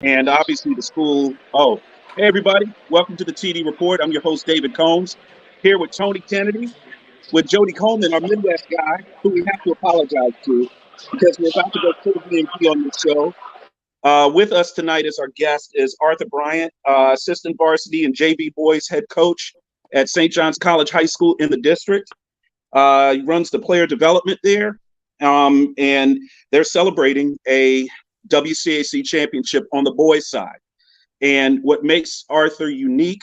and obviously the school. Oh, hey everybody, welcome to the TD Report. I'm your host David Combs, here with Tony Kennedy, with Jody Coleman, our Midwest guy, who we have to apologize to because we're about to go full BMP on this show. With us tonight as our guest is Arthur Bryant, assistant varsity and JV boys head coach at St. John's College High School in the district. He runs the player development there, and they're celebrating a WCAC championship on the boys' side. And what makes Arthur unique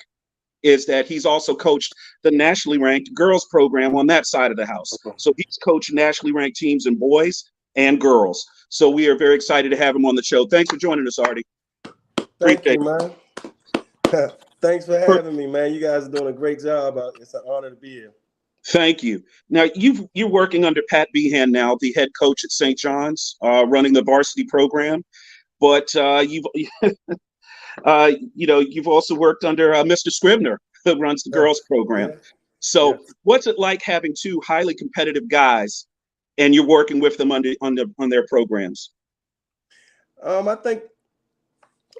is that he's also coached the nationally ranked girls program on that side of the house. So he's coached nationally ranked teams in boys and girls. So we are very excited to have him on the show. Thanks for joining us, Artie. Thank Appreciate you, man. Thanks for it. having me, man. You guys are doing a great job. It's an honor to be here. Thank you. Now you're working under Pat Behan now, the head coach at St. John's, running the varsity program. But you've you've also worked under Mr. Scribner, who runs the girls program. Yeah, yeah. So what's it like having two highly competitive guys, and you're working with them on their programs? I think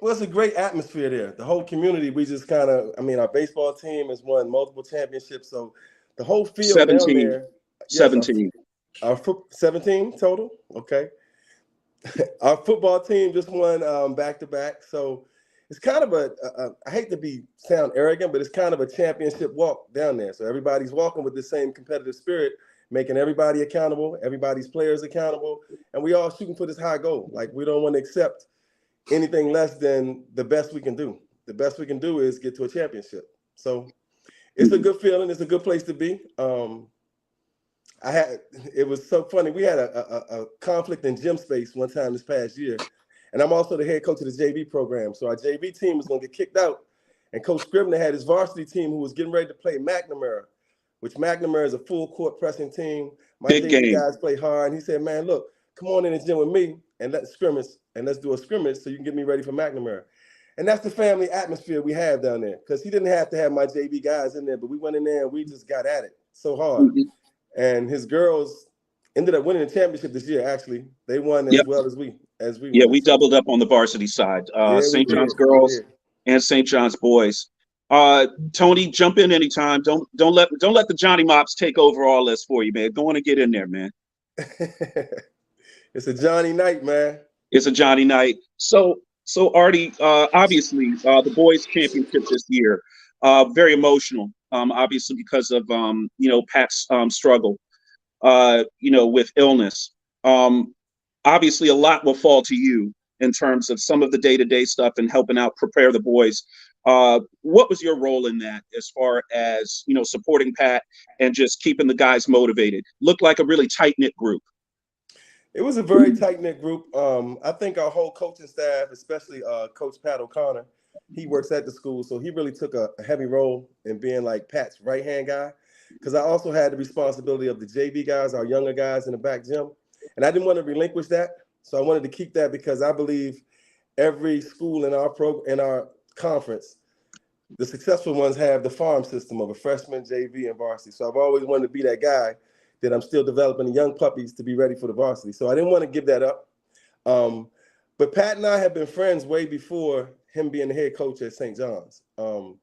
it's a great atmosphere there. The whole community, we just kind of, our baseball team has won multiple championships, so the whole field down 17, there. Yes, 17. our 17 total. Okay. Our football team just won back to back, so it's kind of I hate to sound arrogant, but it's kind of a championship walk down there. So everybody's walking with the same competitive spirit, making everybody accountable, everybody's players accountable, and we all shooting for this high goal. Like, we don't want to accept anything less than the best we can do. The best we can do is get to a championship. So it's a good feeling. It's a good place to be. It was so funny. We had a conflict in gym space one time this past year, and I'm also the head coach of the JV program. So our JV team was going to get kicked out, and Coach Scribner had his varsity team who was getting ready to play McNamara, which McNamara is a full court pressing team. My Big JV game. guys play hard, and he said, "Man, look, come on in the gym with me and let's do a scrimmage so you can get me ready for McNamara." And that's the family atmosphere we have down there, because he didn't have to have my JV guys in there, but we went in there and we just got at it so hard. Mm-hmm. And his girls ended up winning the championship this year. Actually, they won as Yep. well as we Yeah, won. we So doubled up on the varsity side. yeah, we St. John's did. We girls did. and St. John's boys. Tony, jump in anytime. Don't let the Johnny Mops take over all this for you, man. Go on and get in there, man. It's a Johnny night, man. It's a Johnny night. So Artie, obviously, the boys' championship this year, very emotional. Obviously because of Pat's struggle, with illness. Um, Obviously, a lot will fall to you in terms of some of the day-to-day stuff and helping out prepare the boys. What was your role in that, as far as supporting Pat and just keeping the guys motivated? Looked like a really tight-knit group. It was a very tight knit group. I think our whole coaching staff, especially Coach Pat O'Connor, he works at the school, so he really took a heavy role in being like Pat's right hand guy. Because I also had the responsibility of the JV guys, our younger guys in the back gym, and I didn't want to relinquish that. So I wanted to keep that, because I believe every school in our conference, the successful ones have the farm system of a freshman, JV, and varsity. So I've always wanted to be that guy that I'm still developing the young puppies to be ready for the varsity. So I didn't want to give that up. Um, but Pat and I have been friends way before him being the head coach at St. John's. So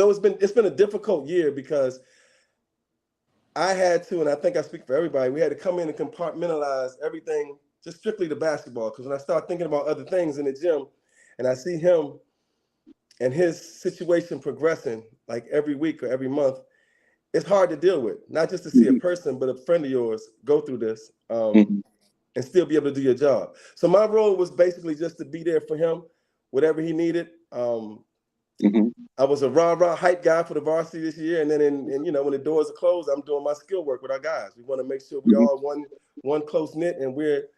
it's been a difficult year, because I had to, and I think I speak for everybody, we had to come in and compartmentalize everything just strictly to basketball. Because when I start thinking about other things in the gym and I see him and his situation progressing like every week or every month, it's hard to deal with. Not just to see a Mhm. person, but a friend of yours go through this Mhm. and still be able to do your job. So my role was basically just to be there for him, whatever he needed. Mhm. I was a rah-rah hype guy for the varsity this year. And then when the doors are closed, I'm doing my skill work with our guys. We want to make sure we Mhm. all one close knit and we're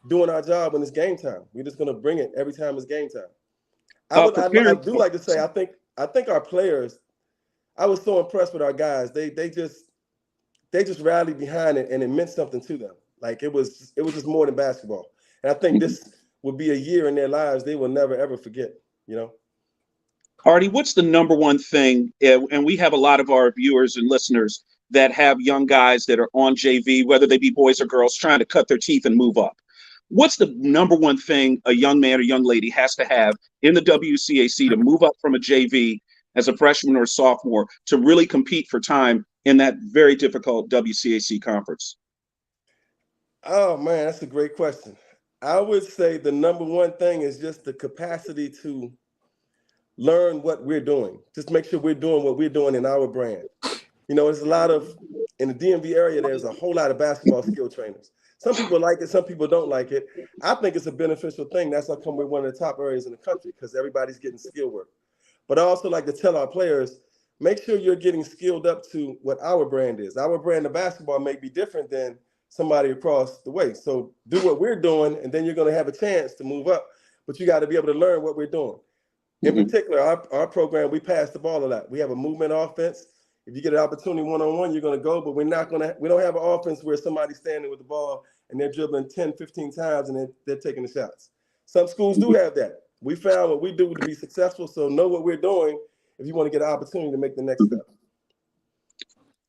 doing our job when it's game time. We're just gonna bring it every time it's game time. I Preparing. do like to say I think our players, I was so impressed with our guys. They just rallied behind it, and it meant something to them. Like, it was just more than basketball. And I think Mhm. this would be a year in their lives they will never ever forget. You know. Artie, what's the number one thing? And we have a lot of our viewers and listeners that have young guys that are on JV, whether they be boys or girls, trying to cut their teeth and move up. What's the number one thing a young man or young lady has to have in the WCAC to move up from a JV as a freshman or a sophomore to really compete for time in that very difficult WCAC conference? Oh man, that's a great question. I would say the number one thing is just the capacity to learn what we're doing. Just make sure we're doing what we're doing in our brand. You know, there's a lot of, in the DMV area, there's a whole lot of basketball skill trainers. Some people like it, some people don't like it. I think it's a beneficial thing. That's how come we're one of the top areas in the country, because everybody's getting skill work. But I also like to tell our players, make sure you're getting skilled up to what our brand is. Our brand of basketball may be different than somebody across the way. So do what we're doing, and then you're going to have a chance to move up. But you got to be able to learn what we're doing. In particular, our program, we pass the ball a lot. We have a movement offense. If you get an opportunity one-on-one, you're going to go, but we don't have an offense where somebody's standing with the ball and they're dribbling 10, 15 times and they're taking the shots. Some schools do have that. We found what we do to be successful, so know what we're doing if you want to get an opportunity to make the next step.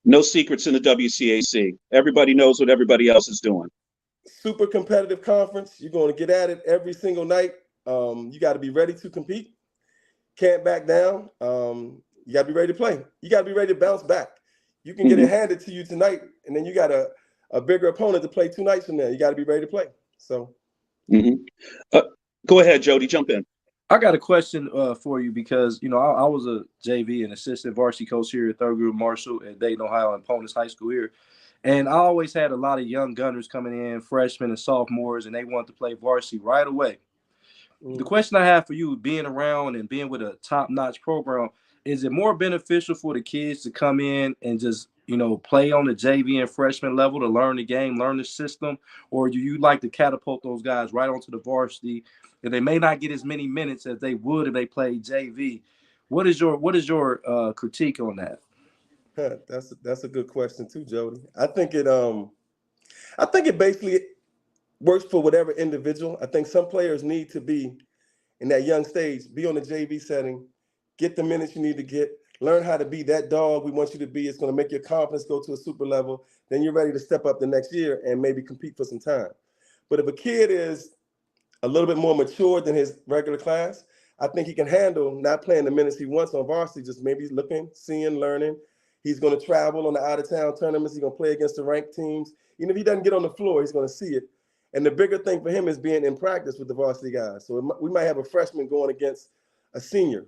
No secrets in the WCAC. Everybody knows what everybody else is doing. Super competitive conference. You're going to get at it every single night. You got to be ready to compete. Can't back down. You got to be ready to play. You got to be ready to bounce back. You can get it handed to you tonight, and then you got a bigger opponent to play 2 nights from there. You got to be ready to play. So, go ahead, Jody. Jump in. I got a question for you because, you know, I was a JV and assistant varsity coach here at Third Group Marshall at Dayton, Ohio, and Ponus High School here. And I always had a lot of young gunners coming in, freshmen and sophomores, and they wanted to play varsity right away. The question I have for you, being around and being with a top-notch program, is it more beneficial for the kids to come in and just, you know, play on the JV and freshman level to learn the game, learn the system, or do you like to catapult those guys right onto the varsity and they may not get as many minutes as they would if they played JV? What is your critique on that? That's a good question too, Jody. I think it basically works for whatever individual. I think some players need to be in that young stage, be on the JV setting, get the minutes you need to get, learn how to be that dog we want you to be. It's going to make your confidence go to a super level. Then you're ready to step up the next year and maybe compete for some time. But if a kid is a little bit more mature than his regular class, I think he can handle not playing the minutes he wants on varsity, just maybe looking, seeing, learning. He's going to travel on the out-of-town tournaments. He's going to play against the ranked teams. Even if he doesn't get on the floor, he's going to see it. And the bigger thing for him is being in practice with the varsity guys. So we might have a freshman going against a senior.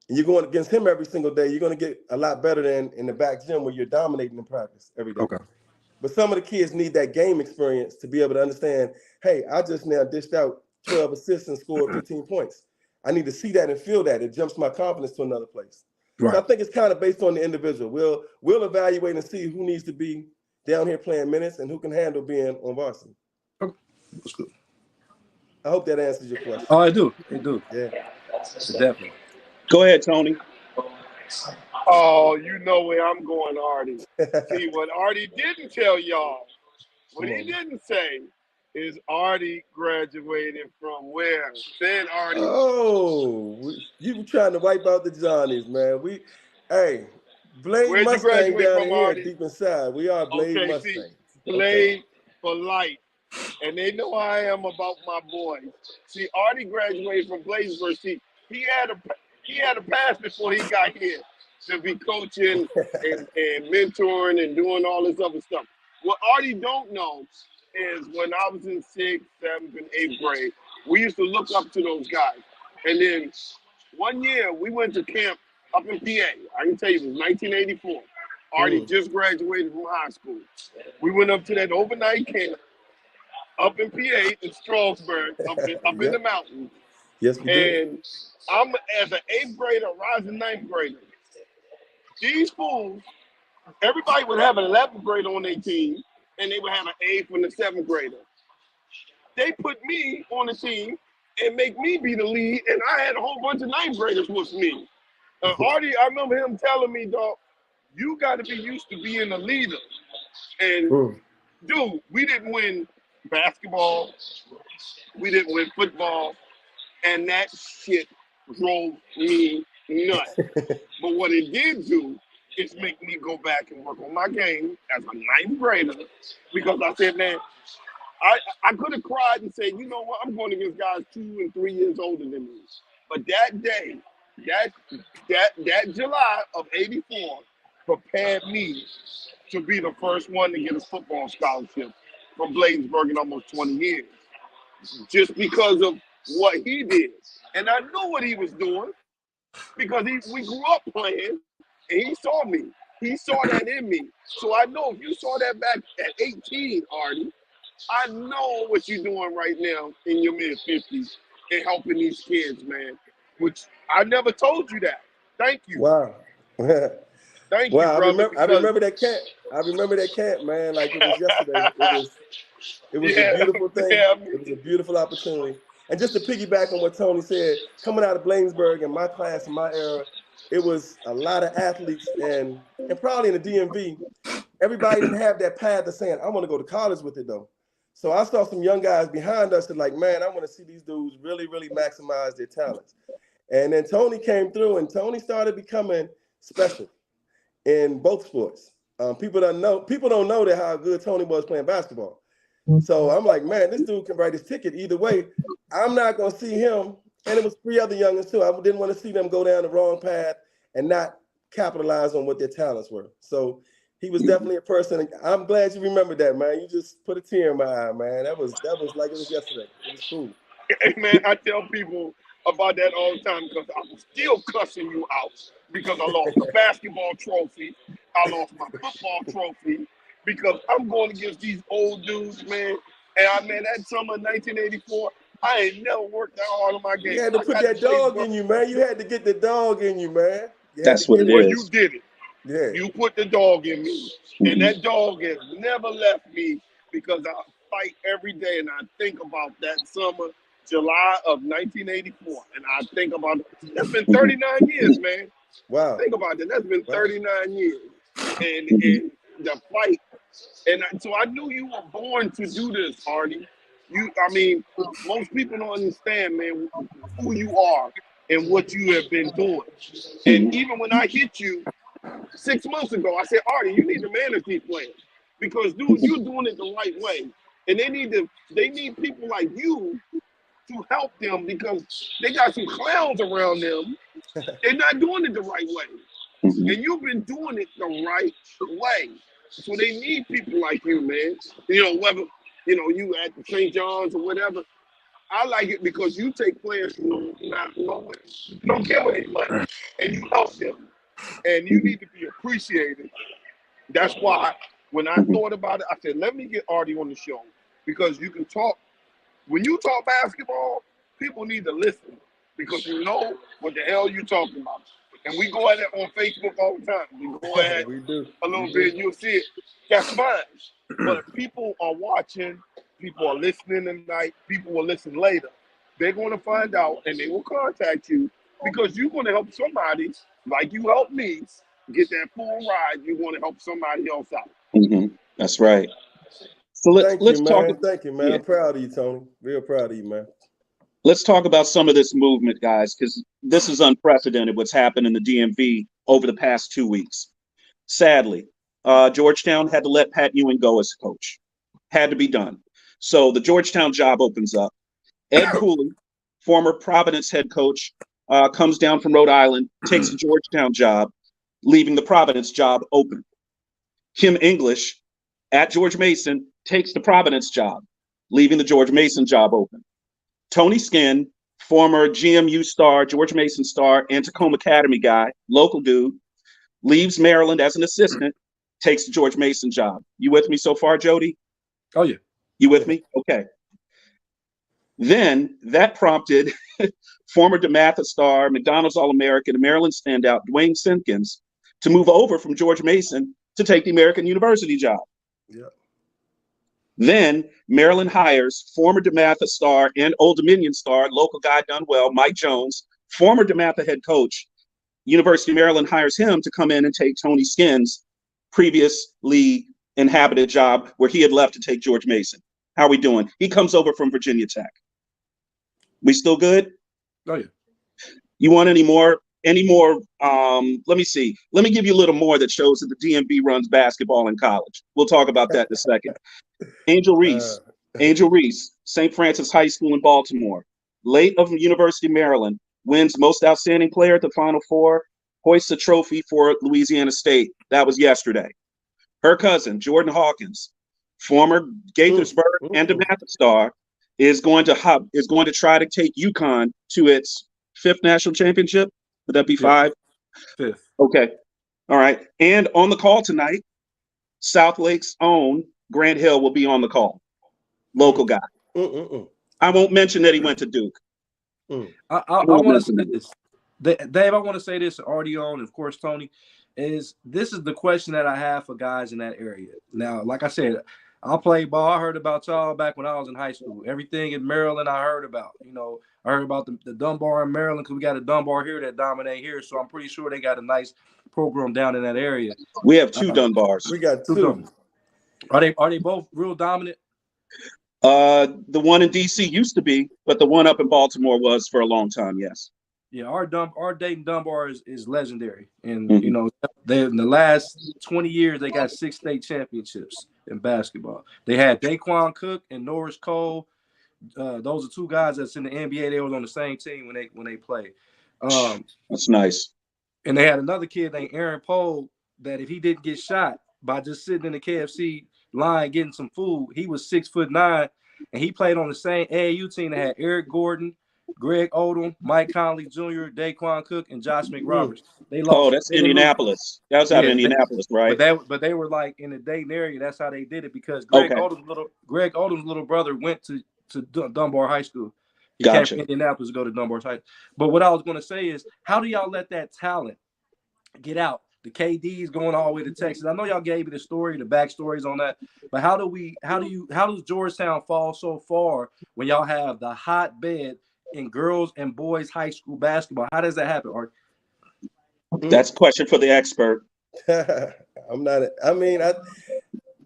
And you're going against him every single day. You're going to get a lot better than in the back gym where you're dominating in practice every day. Okay. But some of the kids need that game experience to be able to understand, hey, I just now dished out 12 assists and scored 15 points. I need to see that and feel that. It jumps my confidence to another place. Right. So I think it's kind of based on the individual. We'll evaluate and see who needs to be down here playing minutes and who can handle being on varsity. Okay. That's good. I hope that answers your question. Oh, I do. Yeah. Definitely. Go ahead, Tony. Oh, you know where I'm going, Artie. See, what Artie didn't tell y'all, what he didn't say is Artie graduated from where? Said Artie. Oh, you trying to wipe out the Johnnies, man. Blade Where'd Mustang down from, here Artie? Deep inside. We are Blade Mustang. See, Blade for life. And they know I am about my boys. See, Artie graduated from Bladensburg. See, he had a pass before he got here to be coaching and mentoring and doing all this other stuff. What Artie don't know is when I was in 6th, 7th, and 8th grade, we used to look up to those guys. And then one year we went to camp up in PA. I can tell you it was 1984. Artie just graduated from high school. We went up to that overnight camp up in PA in Strasburg, up in the mountains. Yes, we did. And I'm as an 8th grader, rising 9th grader. These fools, everybody would have an 11th grader on their team, and they would have an 8th and a 7th grader. They put me on the team and make me be the lead, and I had a whole bunch of 9th graders with me. Artie, I remember him telling me, dog, you got to be used to being a leader. And dude, we didn't win basketball, we didn't win football, and that shit drove me nuts. But what it did do is make me go back and work on my game as a 9th grader, because I said, man, I could have cried and said, you know what, I'm going against guys 2 and 3 years older than me. But that day, that July of '84 prepared me to be the first one to get a football scholarship from Bladensburg in almost 20 years, just because of what he did. And I knew what he was doing because we grew up playing, and he saw me. He saw that in me. So I know if you saw that back at 18, Artie, I know what you're doing right now in your mid-50s and helping these kids, man, which I never told you that. Thank you. Wow. Thank Wow, you, brother. I remember that camp. I remember that camp, man, like it was yesterday. It was Yeah, a beautiful thing. yeah. It was a beautiful opportunity. And just to piggyback on what Tony said, coming out of Bladensburg in my class, in my era, it was a lot of athletes and probably in the DMV, everybody didn't have that path of saying, I want to go to college with it though. So I saw some young guys behind us that like, man, I want to see these dudes really, really maximize their talents. And then Tony came through and Tony started becoming special in both sports. People don't know that how good Tony was playing basketball. So I'm like, man, this dude can write his ticket either way. I'm not going to see him. And it was 3 other youngins too. I didn't want to see them go down the wrong path and not capitalize on what their talents were. So he was definitely a person. I'm glad you remembered that, man. You just put a tear in my eye, man. That was like it was yesterday. It was cool. Hey, man, I tell people about that all the time because I'm still cussing you out because I lost the basketball trophy. I lost my football trophy because I'm going against these old dudes, man. And that summer of 1984, I ain't never worked that hard on my game. You had to put that dog in you, man. You had to get the dog in you, man. That's what it Well, is. you did it. Yeah. You put the dog in me. And that dog has never left me because I fight every day and I think about that summer, July of 1984. And I think about it. That's been 39 years, man. Wow. Think about that. That's been 39 years. And the fight. And so I knew you were born to do this, Artie. Most people don't understand, man, who you are and what you have been doing. And even when I hit you 6 months ago, I said, Artie, you need to manage these players because, dude, you're doing it the right way. And they need people like you to help them because they got some clowns around them. They're not doing it the right way. And you've been doing it the right way. So they need people like you, man. Whether, you at St. John's or whatever. I like it because you take players from nowhere. You don't give any money. And you help them. And you need to be appreciated. That's why when I thought about it, I said, let me get Artie on the show. Because you can talk. When you talk basketball, people need to listen. Because you know what the hell you're talking about. And we go at it on Facebook all the time. We go at it a little bit, and you'll see it. That's fine. But if people are watching, people are listening tonight, people will listen later. They're going to find out, and they will contact you because you're going to help somebody, like you helped me, get that full ride. You're going to help somebody else out. That's right. So let's talk. Thank you, man. I'm proud of you, Tony. Real proud of you, man. Let's talk about some of this movement, guys, because this is unprecedented what's happened in the DMV over the past 2 weeks. Sadly, Georgetown had to let Pat Ewing go as coach. Had to be done. So the Georgetown job opens up. Ed Cooley, former Providence head coach, comes down from Rhode Island, takes the Georgetown job, leaving the Providence job open. Kim English at George Mason takes the Providence job, leaving the George Mason job open. Tony Skinn, former GMU star, George Mason star, and Tacoma Academy guy, local dude, leaves Maryland as an assistant, takes the George Mason job. You with me so far, Jody? Oh, yeah. You with me? Okay. Then that prompted former DeMatha star, McDonald's All-American, and Maryland standout Dwayne Simpkins to move over from George Mason to take the American University job. Yeah. Then Maryland hires former DeMatha star and Old Dominion star, local guy done well, Mike Jones, former DeMatha head coach. University of Maryland hires him to come in and take Tony Skinn's previously inhabited job where he had left to take George Mason. How are we doing? He comes over from Virginia Tech. We still good? Oh, yeah. You want any more? Let me see. Let me give you a little more that shows that the DMV runs basketball in college. We'll talk about that in a second. Angel Reese, Angel Reese, St. Francis High School in Baltimore, late of University of Maryland, wins most outstanding player at the Final Four, hoists a trophy for Louisiana State. That was yesterday. Her cousin, Jordan Hawkins, former Gaithersburg and DeMatha star, is going to try to take UConn to its fifth national championship. Would that be five? Fifth. Okay. All right. And on the call tonight, South Lake's own Grant Hill will be on the call. Local guy. I won't mention that he went to Duke. I want to say this. Dave, I want to say this already on, of course, Tony, this is the question that I have for guys in that area. Now, like I said, I played ball. I heard about y'all back when I was in high school. Everything in Maryland I heard about. I heard about the Dunbar in Maryland because we got a Dunbar here that dominate here. So I'm pretty sure they got a nice program down in that area. We have two Dunbars. We got two. Are they both real dominant? The one in DC used to be, but the one up in Baltimore was for a long time. Yes. Yeah, our Dayton Dunbar is legendary, and they in the last 20 years they got 6 state championships in basketball. They had Daquan Cook and Norris Cole. Those are 2 guys that's in the NBA. They was on the same team when they played. That's nice. And they had another kid named Aaron Pohl that if he didn't get shot by just sitting in the KFC line getting some food, he was 6'9", and he played on the same AAU team that had Eric Gordon, Greg Odom, Mike Conley Jr., Daquan Cook, and Josh McRoberts. They lost. Oh, that's Indianapolis. That was out of Indianapolis, right? But they were like in the Dayton area. That's how they did it because Greg Odom's little brother went to Dunbar High School. He came from Indianapolis to go to Dunbar High. But what I was going to say is, how do y'all let that talent get out? The KD's going all the way to Texas. I know y'all gave me the story, the backstories on that. But how does Georgetown fall so far when y'all have the hotbed in girls and boys high school basketball? How does that happen, Art? That's a question for the expert. I'm not.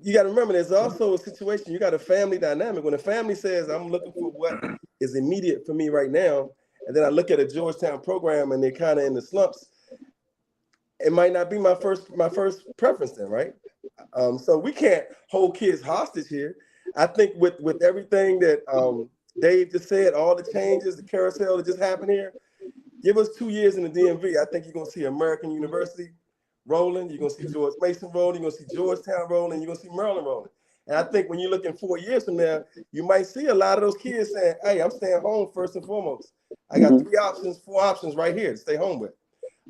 You got to remember, there's also a situation. You got a family dynamic. When a family says, "I'm looking for what is immediate for me right now," and then I look at a Georgetown program and they're kind of in the slumps, it might not be my first preference then, right? So we can't hold kids hostage here. I think with everything that Dave just said, all the changes, the carousel that just happened here, give us 2 years in the DMV. I think you're going to see American University rolling. You're going to see George Mason rolling. You're going to see Georgetown rolling. You're going to see Maryland rolling. And I think when you look in 4 years from now, you might see a lot of those kids saying, "Hey, I'm staying home first and foremost. I got 4 options right here to stay home with."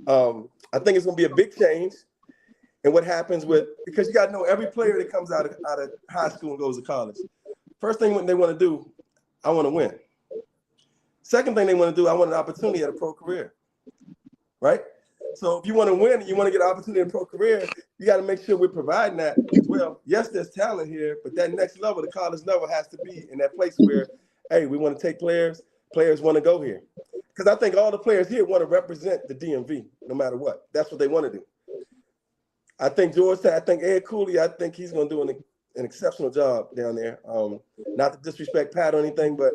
I think it's going to be a big change in what happens because you got to know every player that comes out of high school and goes to college. First thing they want to do, I want to win. Second thing they want to do, I want an opportunity at a pro career, right? So if you want to win and you want to get an opportunity in a pro career, you got to make sure we're providing that as well. Yes, there's talent here, but that next level, the college level, has to be in that place where, hey, we want to take players want to go here. Because I think all the players here want to represent the DMV no matter what. That's what they want to do. I think Georgetown, I think Ed Cooley, I think he's going to do an exceptional job down there. Not to disrespect Pat or anything, but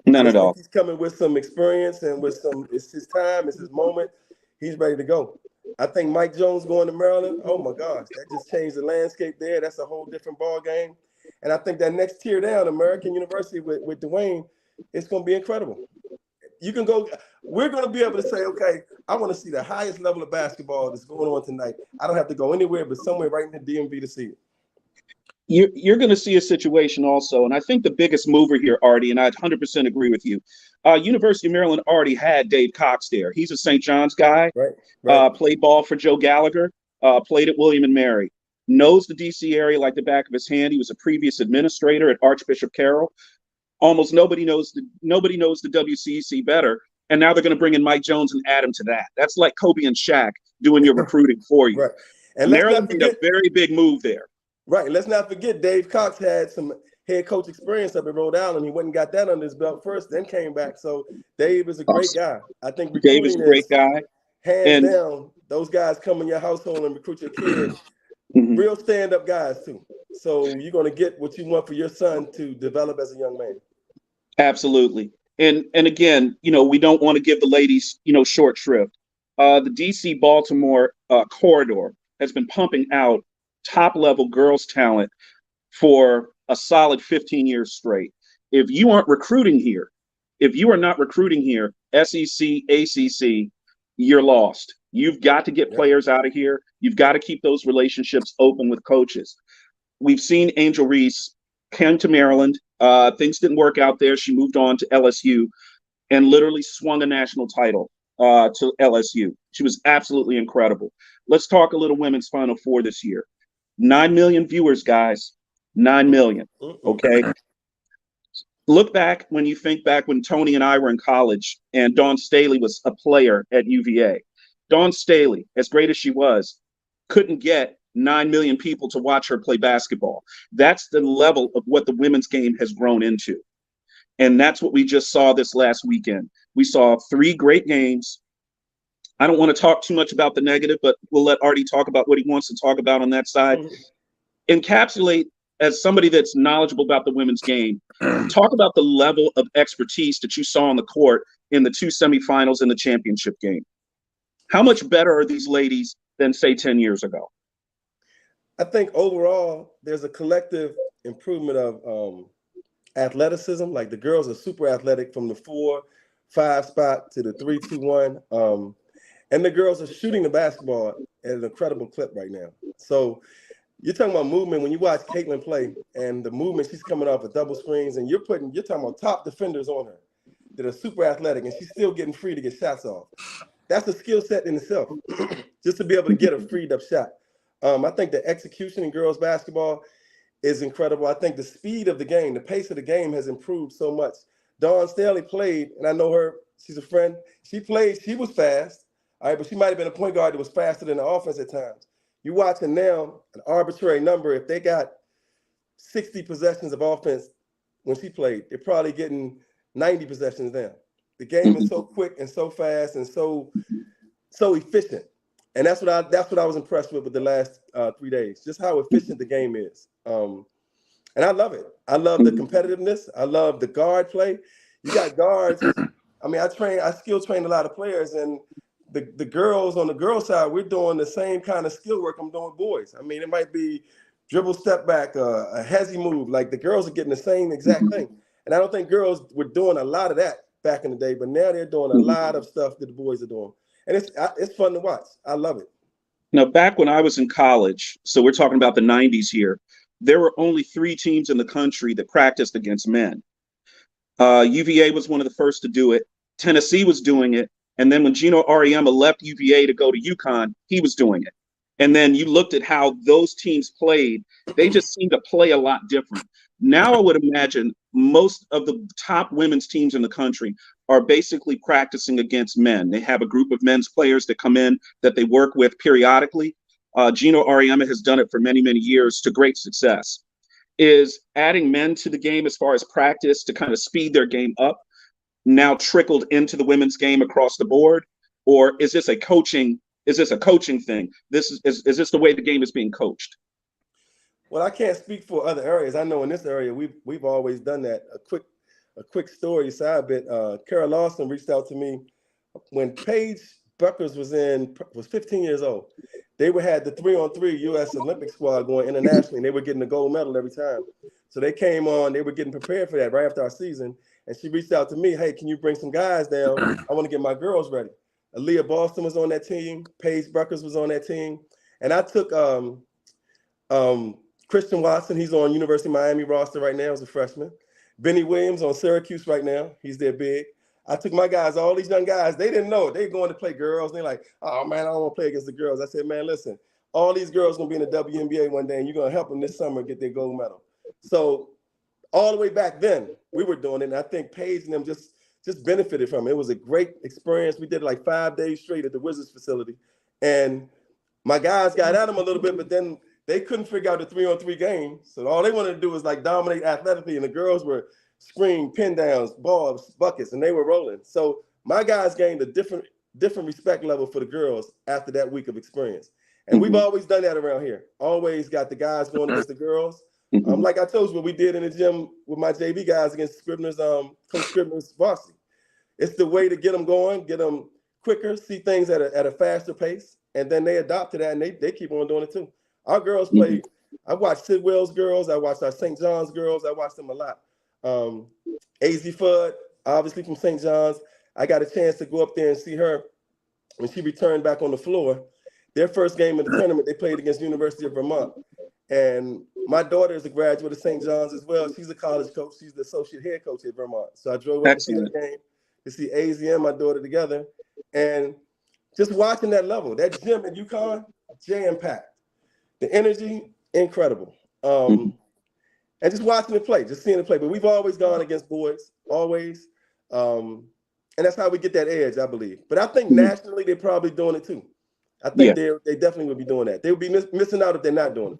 none at all. He's coming with some experience and it's his time, it's his moment. He's ready to go. I think Mike Jones going to Maryland, oh my gosh, that just changed the landscape there. That's a whole different ball game. And I think that next tier down, American University with Dwayne, it's going to be incredible. You can go, we're going to be able to say, okay, I want to see the highest level of basketball that's going on tonight. I don't have to go anywhere but somewhere right in the DMV to see it. You're going to see a situation also, and I think the biggest mover here, Artie, and I 100% agree with you. University of Maryland already had Dave Cox there. He's a St. John's guy, right. Played ball for Joe Gallagher, played at William and Mary, knows the DC area like the back of his hand. He was a previous administrator at Archbishop Carroll. Almost nobody knows the WCEC better, and now they're going to bring in Mike Jones and add him to that. That's like Kobe and Shaq doing your recruiting for you. Right. And Maryland made a very big move there. Right. Let's not forget Dave Cox had some head coach experience up in Rhode Island. He went and got that under his belt first, then came back. So Dave is a great guy. I think Dave is a great guy. Hands down, those guys come in your household and recruit your kids. Real stand-up guys too. So you're going to get what you want for your son to develop as a young man. Absolutely. And again, we don't want to give the ladies, short shrift. The DC Baltimore corridor has been pumping out top level girls talent for a solid 15 years straight. If you aren't recruiting here, if you are not recruiting here, SEC, ACC, you're lost. You've got to get players out of here. You've got to keep those relationships open with coaches. We've seen Angel Reese came to Maryland. Things didn't work out there. She moved on to LSU and literally swung a national title to LSU. She was absolutely incredible. Let's talk a little women's Final Four this year. 9 million viewers, guys. 9 million. Okay. Look back when you think back when Tony and I were in college and Dawn Staley was a player at UVA. Dawn Staley, as great as she was, couldn't get 9 million people to watch her play basketball. That's the level of what the women's game has grown into. And that's what we just saw this last weekend. We saw 3 great games. I don't want to talk too much about the negative, but we'll let Artie talk about what he wants to talk about on that side. Encapsulate, as somebody that's knowledgeable about the women's game, talk about the level of expertise that you saw on the court in the 2 semifinals in the championship game. How much better are these ladies than, say, 10 years ago? I think overall, there's a collective improvement of athleticism. Like the girls are super athletic from the 4-5 spot to the 3-2-1. And the girls are shooting the basketball at an incredible clip right now. So you're talking about movement. When you watch Caitlin play and the movement, she's coming off of double screens, and you're talking about top defenders on her that are super athletic, and she's still getting free to get shots off. That's a skill set in itself, just to be able to get a freed up shot. I think the execution in girls basketball is incredible. I think the speed of the game, the pace of the game has improved so much. Dawn Staley played, and I know her, she's a friend. She played, she was fast, all right, but she might have been a point guard that was faster than the offense at times. You're watching now an arbitrary number. If they got 60 possessions of offense when she played, they're probably getting 90 possessions now. The game is so quick and so fast and so efficient. And that's what I was impressed with the last 3 days, just how efficient the game is. And I love it. I love the competitiveness. I love the guard play. You got guards. I mean, I skill train a lot of players, and the girls on the girl side, we're doing the same kind of skill work I'm doing with boys. I mean, it might be dribble, step back, a hezzy move. Like the girls are getting the same exact thing. And I don't think girls were doing a lot of that back in the day, but now they're doing a lot of stuff that the boys are doing. And it's fun to watch. I love it. Now, back when I was in college, so we're talking about the 90s here, there were only 3 teams in the country that practiced against men. UVA was one of the first to do it. Tennessee was doing it. And then when Gino Auriemma left UVA to go to UConn, he was doing it. And then you looked at how those teams played. They just seemed to play a lot different. Now I would imagine most of the top women's teams in the country are basically practicing against men. They have a group of men's players that come in that they work with periodically. Gino Auriemma has done it for many, many years to great success. Is adding men to the game as far as practice to kind of speed their game up now trickled into the women's game across the board? Or is this a coaching thing? Is this the way the game is being coached? Well, I can't speak for other areas. I know in this area we've always done that. A quick story side bit. Kara Lawson reached out to me when Paige Buckers was 15 years old. They had the 3-on-3 U.S. Olympic squad going internationally, and they were getting the gold medal every time. So they came on. They were getting prepared for that right after our season. And she reached out to me, hey, can you bring some guys down? I want to get my girls ready. Aaliyah Boston was on that team. Paige Buckers was on that team. And I took Christian Watson. He's on University of Miami roster right now as a freshman. Benny Williams on Syracuse right now. He's their big. I took my guys, all these young guys. They didn't know. They going to play girls. They're like, oh, man, I don't want to play against the girls. I said, man, listen, all these girls going to be in the WNBA one day, and you're going to help them this summer get their gold medal. So all the way back then, we were doing it, and I think Paige and them just benefited from it. It was a great experience. We did it like 5 days straight at the Wizards facility, and my guys got at them a little bit, but then they couldn't figure out the 3-on-3 game, so all they wanted to do was like dominate athletically, and the girls were screen, pin downs, balls, buckets, and they were rolling. So my guys gained a different respect level for the girls after that week of experience. And we've always done that around here. Always got the guys going against the girls. Like I told you, what we did in the gym with my JV guys against Scribner's, Coach Scribner's varsity. It's the way to get them going, get them quicker, see things at a faster pace, and then they adopt to that, and they keep on doing it too. Our girls play. I watched Sid Wells girls. I watched our St. John's girls. I watched them a lot. AZ Fudd, obviously from St. John's. I got a chance to go up there and see her when she returned back on the floor. Their first game of the tournament, they played against University of Vermont. And my daughter is a graduate of St. John's as well. She's a college coach. She's the associate head coach at Vermont. So I drove up to see that game, to see AZ and my daughter together. And just watching that level, that gym at UConn, jam-packed. The energy, incredible. And just watching it play, just seeing it play. But we've always gone against boys, always. And that's how we get that edge, I believe. But I think nationally, they're probably doing it too. I think they definitely would be doing that. They would be missing out if they're not doing it.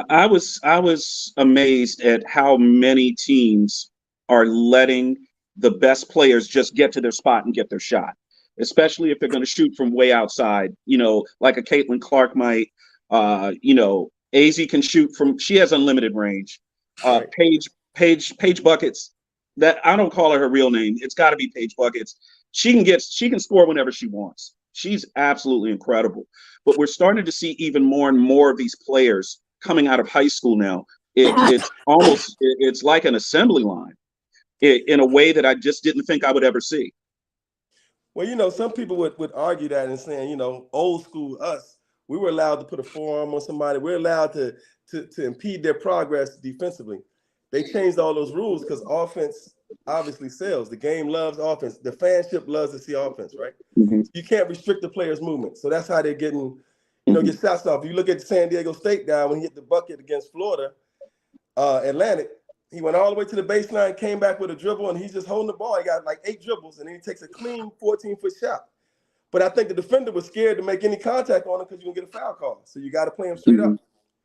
I was amazed at how many teams are letting the best players just get to their spot and get their shot, especially if they're going to shoot from way outside. Like a Caitlin Clark might. AZ can shoot from. She has unlimited range. Right. Paige Buckets. That I don't call her real name. It's got to be Paige Buckets. She can score whenever she wants. She's absolutely incredible. But we're starting to see even more and more of these players coming out of high school now. It's like an assembly line in a way that I just didn't think I would ever see. Well, some people would argue that and saying, old school us, we were allowed to put a forearm on somebody. We're allowed to impede their progress defensively. They changed all those rules because offense obviously sells. The game loves offense. The fanship loves to see offense, right? Mm-hmm. You can't restrict the players' movement. So that's how they're getting, get shots off. You look at the San Diego State guy when he hit the bucket against Florida Atlantic, he went all the way to the baseline, came back with a dribble, and he's just holding the ball. He got like 8 dribbles, and then he takes a clean 14-foot shot. But I think the defender was scared to make any contact on him because you're going to get a foul call. So you got to play him straight up,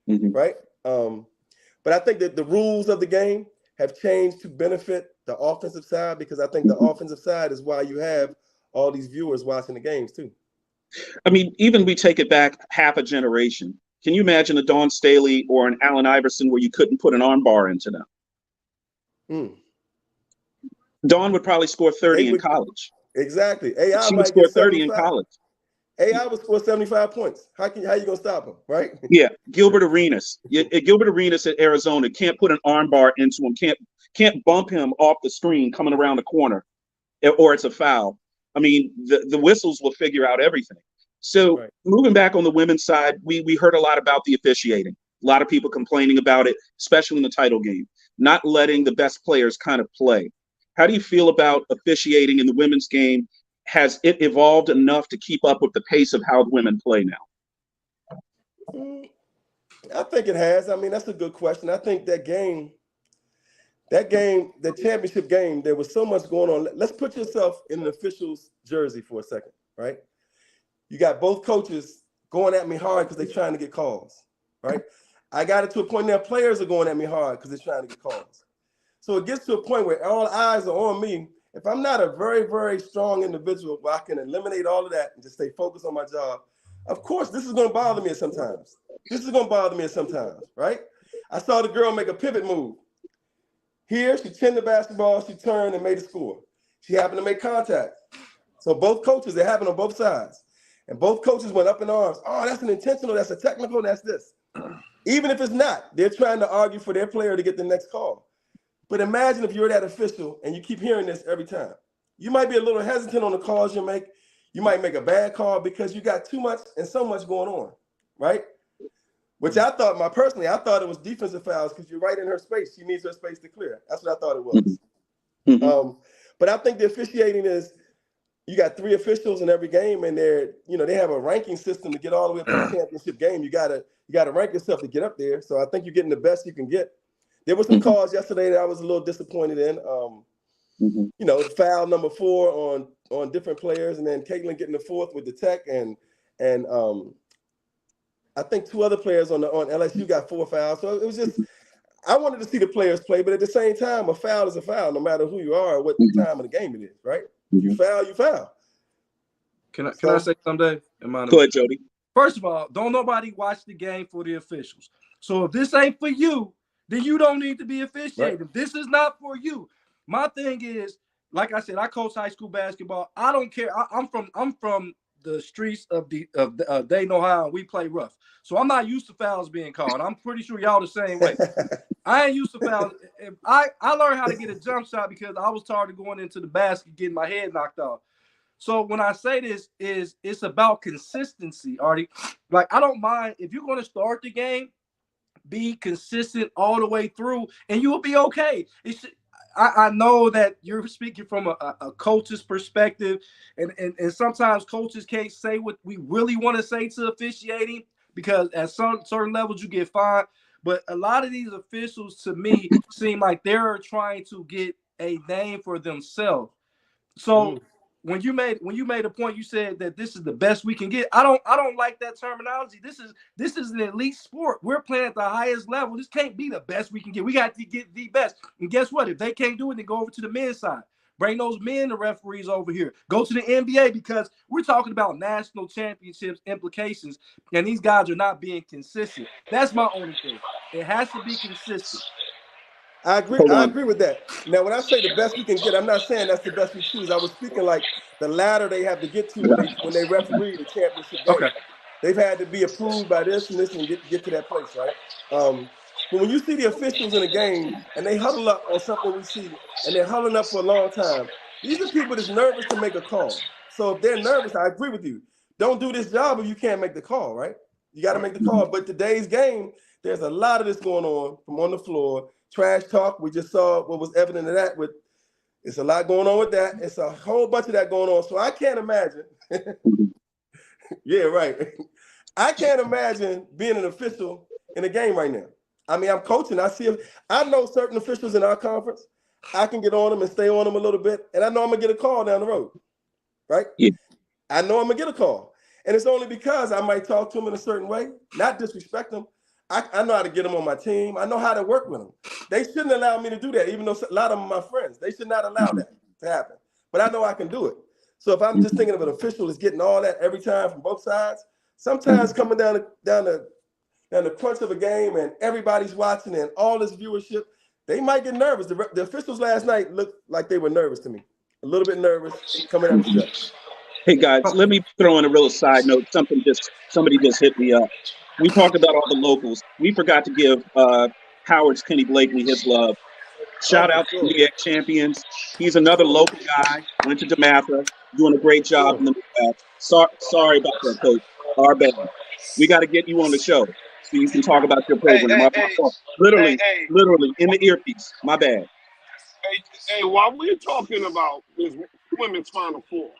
right? But I think that the rules of the game have changed to benefit the offensive side because I think the offensive side is why you have all these viewers watching the games too. I mean, even we take it back half a generation. Can you imagine a Dawn Staley or an Allen Iverson where you couldn't put an arm bar into them? Dawn would probably score 30 in college. Exactly. AI she might would score get 30 in college. AI would score 75 points. How you gonna stop him, right? Yeah, Gilbert Arenas. Gilbert Arenas at Arizona can't put an arm bar into him. Can't bump him off the screen coming around the corner, or it's a foul. I mean, the whistles will figure out everything. So moving back on the women's side, we heard a lot about the officiating. A lot of people complaining about it, especially in the title game, not letting the best players kind of play. How do you feel about officiating in the women's game? Has it evolved enough to keep up with the pace of how women play now? I think it has. I mean, that's a good question. I think that game, the championship game, there was so much going on. Let's put yourself in an official's jersey for a second, right? You got both coaches going at me hard because they're trying to get calls, right? I got it to a point now players are going at me hard because they're trying to get calls. So it gets to a point where all eyes are on me. If I'm not a very, very strong individual where I can eliminate all of that and just stay focused on my job, of course, this is going to bother me sometimes. Right? I saw the girl make a pivot move. Here, she pinned the basketball, she turned and made a score. She happened to make contact. So both coaches, they happened on both sides. And both coaches went up in arms. Oh, that's an intentional, that's a technical, that's this. Even if it's not, they're trying to argue for their player to get the next call. But imagine if you're that official and you keep hearing this every time. You might be a little hesitant on the calls you make. You might make a bad call because you got too much and so much going on, right? Which I thought it was defensive fouls because you're right in her space. She needs her space to clear. That's what I thought it was. But I think the officiating is you got 3 officials in every game, and they have a ranking system to get all the way up to the championship game. You gotta rank yourself to get up there. So I think you're getting the best you can get. There were some calls yesterday that I was a little disappointed in. Foul number 4 on different players, and then Caitlin getting the 4th with the tech, and I think 2 other players on LSU got 4 fouls. So it was just I wanted to see the players play, but at the same time, a foul is a foul, no matter who you are or what time of the game it is, right? You foul. Can I say something, Dave? Go ahead, Jody. First of all, don't nobody watch the game for the officials. So if this ain't for you, then you don't need to be officiating. Right. This is not for you. My thing is, like I said, I coach high school basketball. I don't care. I'm from the streets of Dayton, Ohio, and we play rough. So I'm not used to fouls being called. I'm pretty sure y'all the same way. I ain't used to fouls. I learned how to get a jump shot because I was tired of going into the basket getting my head knocked off. So when I say this, it's about consistency, Artie. Like, I don't mind if you're going to start the game, be consistent all the way through, and you'll be okay. I know that you're speaking from a coach's perspective, and sometimes coaches can't say what we really want to say to officiating because at certain levels you get fined. But a lot of these officials, to me, seem like they're trying to get a name for themselves. So when you made a point, you said that this is the best we can get. I don't like that terminology. This is an elite sport. We're playing at the highest level. This can't be the best we can get. We got to get the best. And guess what? If they can't do it, then go over to the men's side. Bring those men, the referees over here. Go to the NBA because we're talking about national championships implications, and these guys are not being consistent. That's my only thing. It has to be consistent. I agree with that. Now, when I say the best we can get, I'm not saying that's the best we choose. I was speaking like the ladder they have to get to when they referee the championship game. Okay. They've had to be approved by this and this and get to that place, right? But when you see the officials in a game and they huddle up on something we see and they're huddling up for a long time, these are people that's nervous to make a call. So if they're nervous, I agree with you. Don't do this job if you can't make the call, right? You got to make the call. But today's game, there's a lot of this going on from on the floor. Trash talk, we just saw what was evident of that. It's a lot going on with that. It's a whole bunch of that going on. So I can't imagine. Yeah, right. I can't imagine being an official in a game right now. I mean, I'm coaching. I know certain officials in our conference. I can get on them and stay on them a little bit. And I know I'm going to get a call down the road, right? Yeah. I know I'm going to get a call. And it's only because I might talk to them in a certain way, not disrespect them. I know how to get them on my team. I know how to work with them. They shouldn't allow me to do that, even though a lot of them are my friends. They should not allow that to happen. But I know I can do it. So if I'm just thinking of an official that's getting all that every time from both sides, sometimes coming down the crunch of a game and everybody's watching and all this viewership, they might get nervous. The officials last night looked like they were nervous to me. A little bit nervous coming out of the stretch. Hey guys, let me throw in a real side note. Somebody just hit me up. We talked about all the locals. We forgot to give Howard's Kenny Blakely his love. Shout out to the champions. He's another local guy. Went to DeMatha, doing a great job in the Midwest. Sorry about that, Coach. Our bad. We got to get you on the show so you can talk about your program. Literally in the earpiece. My bad. Hey, while we're talking about this women's Final Four,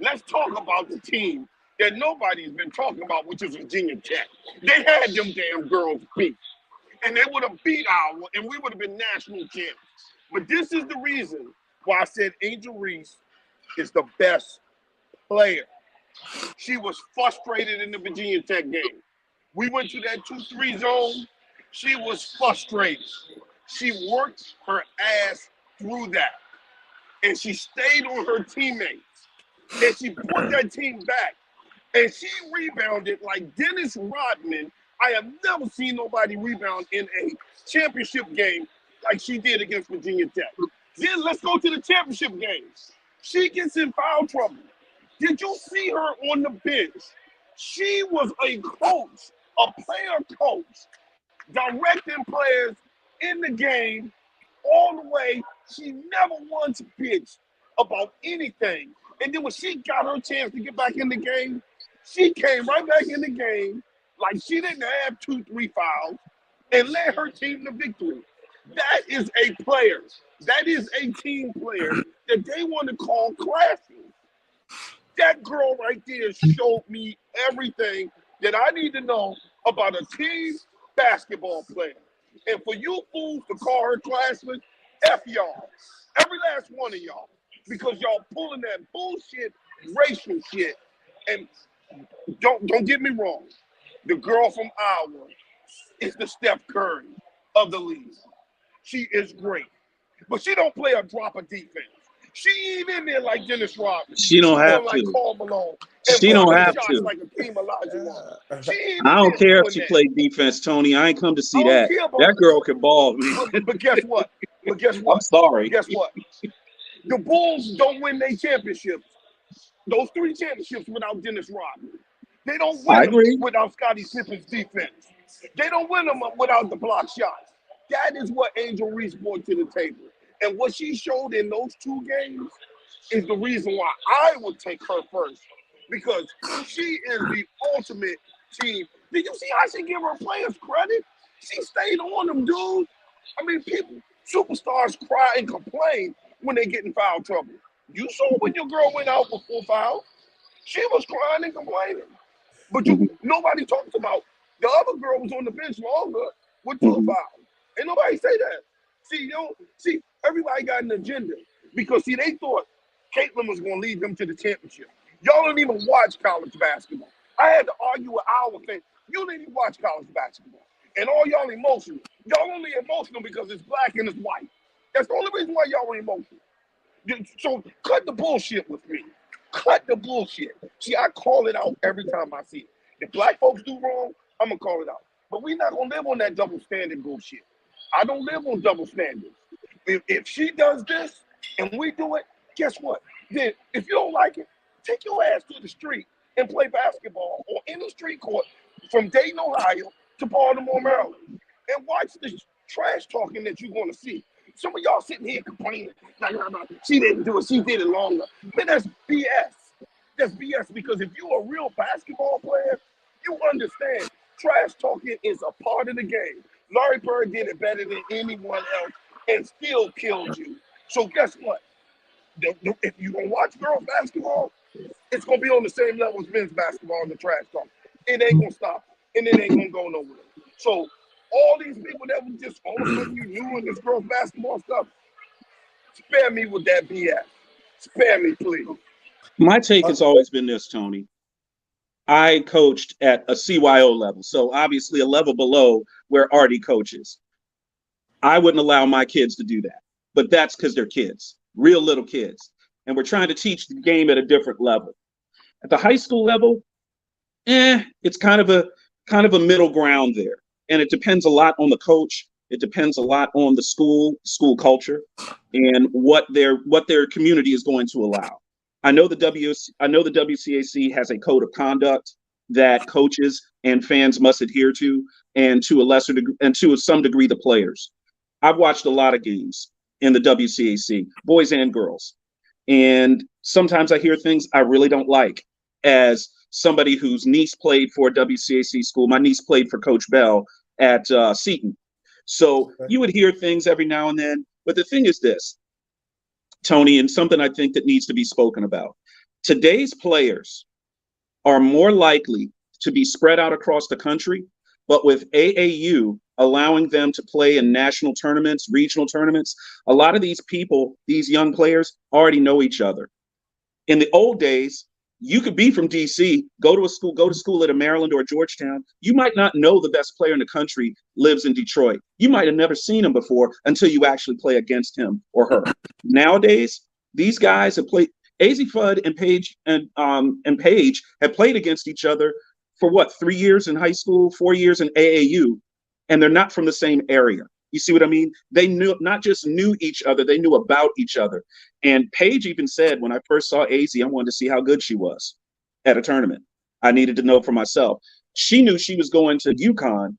let's talk about the team that nobody's been talking about, which is Virginia Tech. They had them damn girls beat. And they would have beat our, and we would have been national champions. But this is the reason why I said Angel Reese is the best player. She was frustrated in the Virginia Tech game. We went to that 2-3 zone. She was frustrated. She worked her ass through that. And she stayed on her teammates. And she put that team back. And she rebounded like Dennis Rodman. I have never seen nobody rebound in a championship game like she did against Virginia Tech. Then let's go to the championship games. She gets in foul trouble. Did you see her on the bench? She was a coach, a player coach, directing players in the game all the way. She never once bitched about anything. And then when she got her chance to get back in the game, she came right back in the game like she didn't have 2-3 fouls and led her team to victory. That is a player. That is a team player that they want to call classy. That girl right there showed me everything that I need to know about a team basketball player. And for you fools to call her classman, F y'all. Every last one of y'all. Because y'all pulling that bullshit, racial shit. And don't get me wrong. The girl from Iowa is the Steph Curry of the league. She is great. But she don't play a drop of defense. She ain't in there like Dennis Rodman. She don't have like to. Karl Malone. She don't have to. Like Akeem Olajuwon. I don't care if she played defense, Tony. I ain't come to see that. That girl can ball. But guess what? I'm sorry. Guess what? The Bulls don't win their championships those 3 championships without Dennis Rodman. They don't I win them agree. without Scottie Pippen's defense. They don't win them without the block shots. That is what Angel Reese brought to the table. And what she showed in those 2 games is the reason why I would take her first. Because she is the ultimate team. Did you see how she give her players credit? She stayed on them, dude. I mean, superstars cry and complain when they get in foul trouble. You saw when your girl went out with 4 fouls. She was crying and complaining. But Mhm, nobody talks about the other girl was on the bench longer with 2 mhm, fouls. Ain't nobody say that. See, everybody got an agenda because they thought Caitlin was gonna lead them to the championship. Y'all don't even watch college basketball. I had to argue with our thing. You don't even watch college basketball. And all y'all emotional. Y'all only emotional because it's black and it's white. That's the only reason why y'all are emotional. So cut the bullshit with me. Cut the bullshit. See, I call it out every time I see it. If black folks do wrong, I'm gonna call it out. But we're not gonna live on that double standard bullshit. I don't live on double standards. If she does this and we do it, guess what? Then if you don't like it, take your ass to the street and play basketball or in the street court from Dayton, Ohio to Baltimore, Maryland. And watch the trash talking that you're gonna see. Some of y'all sitting here complaining, like, she didn't do it, she did it longer. Man, that's BS. That's BS because if you're a real basketball player, you understand trash talking is a part of the game. Larry Bird did it better than anyone else and still killed you. So guess what? If you're going to watch girls basketball, it's going to be on the same level as men's basketball in the trash talk. It ain't going to stop, and it ain't going to go nowhere. So all these people that was just all of a sudden you knew in this girls basketball stuff, spare me with that BS. Spare me, please. My take has always been this, Tony. I coached at a CYO level, so obviously a level below where Artie coaches. I wouldn't allow my kids to do that, but that's because they're kids, real little kids, and we're trying to teach the game at a different level. At the high school level, it's kind of a middle ground there, and it depends a lot on the coach. It depends a lot on the school culture, and what their community is going to allow. I know the WCAC has a code of conduct that coaches and fans must adhere to, and to a lesser degree, and to some degree, the players. I've watched a lot of games in the WCAC, boys and girls, and sometimes I hear things I really don't like. As somebody whose niece played for a WCAC school, my niece played for Coach Bell at Seton. So you would hear things every now and then. But the thing is this, Tony, and something I think that needs to be spoken about. Today's players are more likely to be spread out across the country, but with AAU allowing them to play in national tournaments, regional tournaments, a lot of these people, these young players, already know each other. In the old days, you could be from DC, go to school at a Maryland or Georgetown. You might not know the best player in the country lives in Detroit. You might have never seen him before until you actually play against him or her. Nowadays, these guys have played. Azzi Fudd and Paige have played against each other for 3 years in high school, 4 years in AAU, and they're not from the same area. You see what I mean? They not just knew each other, they knew about each other. And Paige even said, when I first saw Azzi, I wanted to see how good she was at a tournament. I needed to know for myself. She knew she was going to UConn.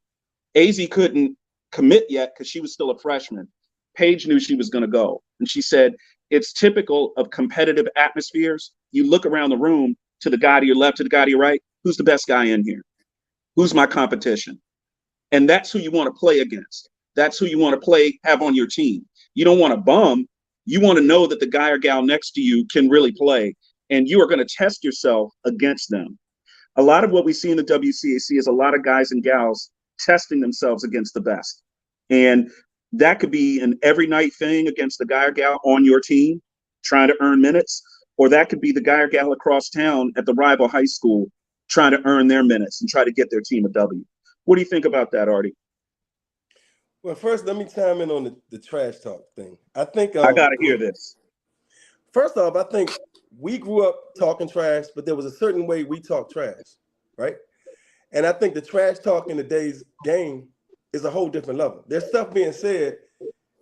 Azzi couldn't commit yet because she was still a freshman. Paige knew she was going to go. And she said, it's typical of competitive atmospheres. You look around the room to the guy to your left, to the guy to your right. Who's the best guy in here? Who's my competition? And that's who you want to play against. That's who you want to have on your team. You don't want to bum. You want to know that the guy or gal next to you can really play, and you are going to test yourself against them. A lot of what we see in the WCAC is a lot of guys and gals testing themselves against the best. And that could be an every night thing against the guy or gal on your team, trying to earn minutes, or that could be the guy or gal across town at the rival high school trying to earn their minutes and try to get their team a W. What do you think about that, Artie? Well, first, let me chime in on the trash talk thing. I think I got to hear this. First off, I think we grew up talking trash, but there was a certain way we talk trash, right? And I think the trash talk in today's game is a whole different level. There's stuff being said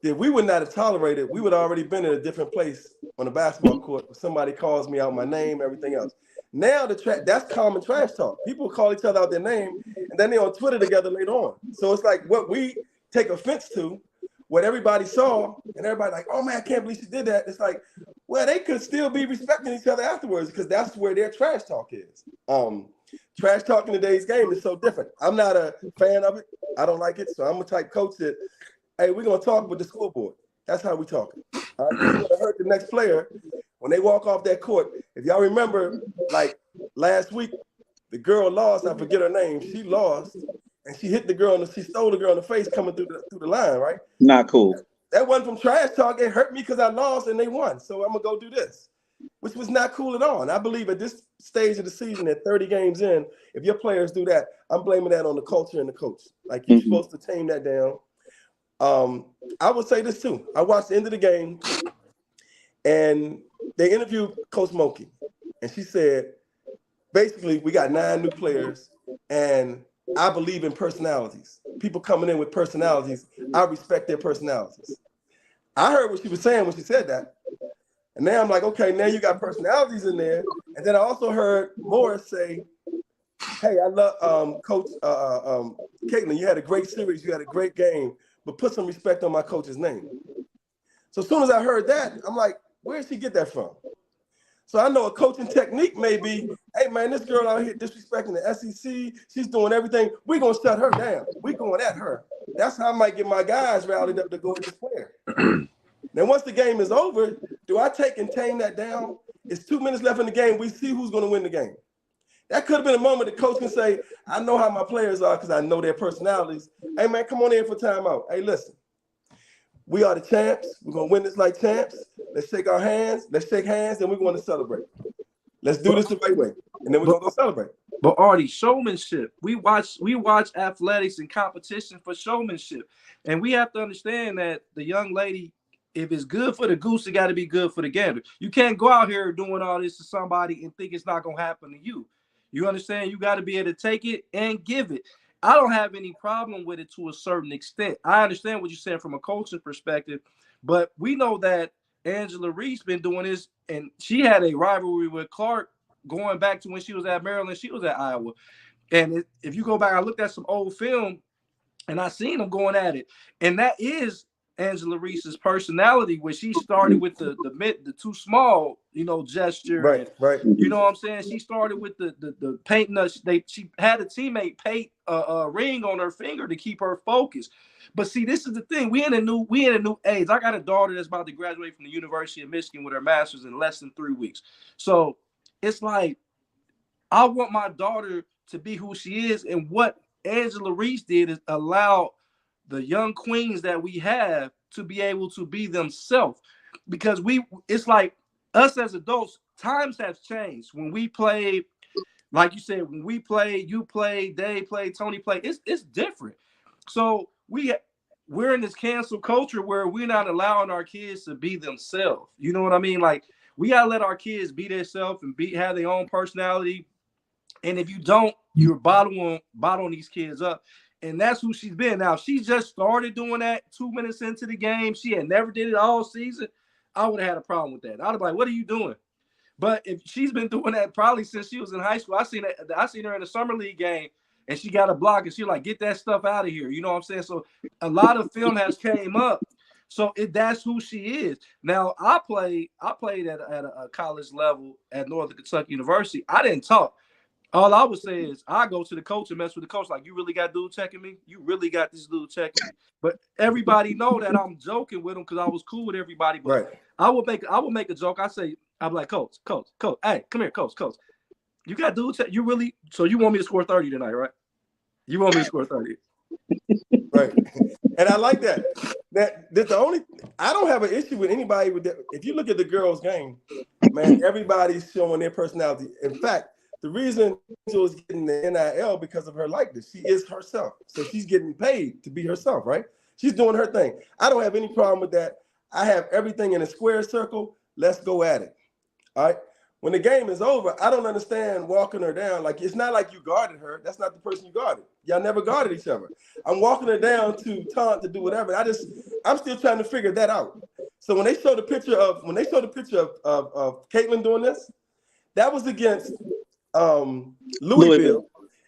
that we would not have tolerated, we would have already been in a different place on the basketball court. Somebody calls me out my name, everything else. Now that's common trash talk. People call each other out their name, and then they're on Twitter together later on. So it's like what we take offense to, what everybody saw, and everybody like, oh man, I can't believe she did that. It's like, well, they could still be respecting each other afterwards because that's where their trash talk is. Trash talk in today's game is so different. I'm not a fan of it. I don't like it. So I'm a type coach that, hey, we're gonna talk with the scoreboard. That's how we talk. All right, it's gonna hurt the next player when they walk off that court. If y'all remember, like last week, the girl lost. I forget her name. She lost, and she hit the girl, and she stole the girl in the face coming through the line. Right? Not cool. That wasn't from trash talk. It hurt me because I lost and they won. So I'm gonna go do this, which was not cool at all. And I believe at this stage of the season, at 30 games in, if your players do that, I'm blaming that on the culture and the coach. Like you're supposed to tame that down. I would say this too. I watched the end of the game, and they interviewed Coach Monkey, and she said, basically, we got 9 new players, and I believe in personalities. People coming in with personalities, I respect their personalities. I heard what she was saying when she said that, and now I'm like, okay, now you got personalities in there. And then I also heard Morris say, hey, I love Coach Caitlin, you had a great series, you had a great game, but put some respect on my coach's name. So as soon as I heard that, I'm like, where did she get that from? So I know a coaching technique may be, hey, man, this girl out here disrespecting the SEC. She's doing everything. We're going to shut her down. We're going at her. That's how I might get my guys rallied up to go at this player. Then once the game is over, do I take and tame that down? It's 2 minutes left in the game. We see who's going to win the game. That could have been a moment the coach can say, I know how my players are because I know their personalities. Hey, man, come on in for timeout. Hey, listen, we are the champs. We're going to win this like champs. Let's shake our hands. Let's shake hands, and we're going to celebrate. Let's do this the right way, and then we're going to go celebrate. But Artie, showmanship. We watch athletics and competition for showmanship. And we have to understand that the young lady, if it's good for the goose, it got to be good for the gander. You can't go out here doing all this to somebody and think it's not going to happen to you. You understand? You got to be able to take it and give it. I don't have any problem with it to a certain extent. I understand what you're saying from a coaching perspective, but we know that Angela Reese been doing this, and she had a rivalry with Clark going back to when she was at Maryland, she was at Iowa. And if you go back, I looked at some old film, and I seen them going at it. And that is Angela Reese's personality, where she started with the too small, gesture. Right. You know what I'm saying? She started with the painting us. She had a teammate paint a ring on her finger to keep her focused. But see, this is the thing. We in a new age. I got a daughter that's about to graduate from the University of Michigan with her master's in less than 3 weeks. So it's like, I want my daughter to be who she is. And what Angela Reese did is allow the young queens that we have to be able to be themselves. Because it's like us as adults, times have changed. When we played, like you said, when we played, you played, Dave played, Tony played, it's different. So we're in this cancel culture where we're not allowing our kids to be themselves. You know what I mean? Like, we gotta let our kids be themselves and have their own personality. And if you don't, you're bottling these kids up. And that's who she's been. Now, she just started doing that 2 minutes into the game. She had never did it all season. I would have had a problem with that. I'd have been like, what are you doing? But if she's been doing that probably since she was in high school, I seen her in a summer league game, and she got a block, and she like, get that stuff out of here. You know what I'm saying? So a lot of film has came up. So that's who she is. Now, I played at a college level at Northern Kentucky University. I didn't talk. All I would say is I go to the coach and mess with the coach. Like, you really got dude checking me? You really got this dude checking me? But everybody know that I'm joking with him because I was cool with everybody. But Right. I would make a joke. I'm like, coach, hey, come here, coach. You got dude check? You really? So you want me to score 30 tonight, right? You want me to score 30? Right. And I like that. I don't have an issue with anybody with that. If you look at the girls' game, man, everybody's showing their personality. In fact, the reason Angel's getting the NIL because of her likeness. She is herself. So she's getting paid to be herself, right? She's doing her thing. I don't have any problem with that. I have everything in a square circle. Let's go at it. All right. When the game is over, I don't understand walking her down. Like, it's not like you guarded her. That's not the person you guarded. Y'all never guarded each other. I'm walking her down to taunt, to do whatever. I'm still trying to figure that out. So when they showed the picture of Caitlin doing this, that was against Louisville.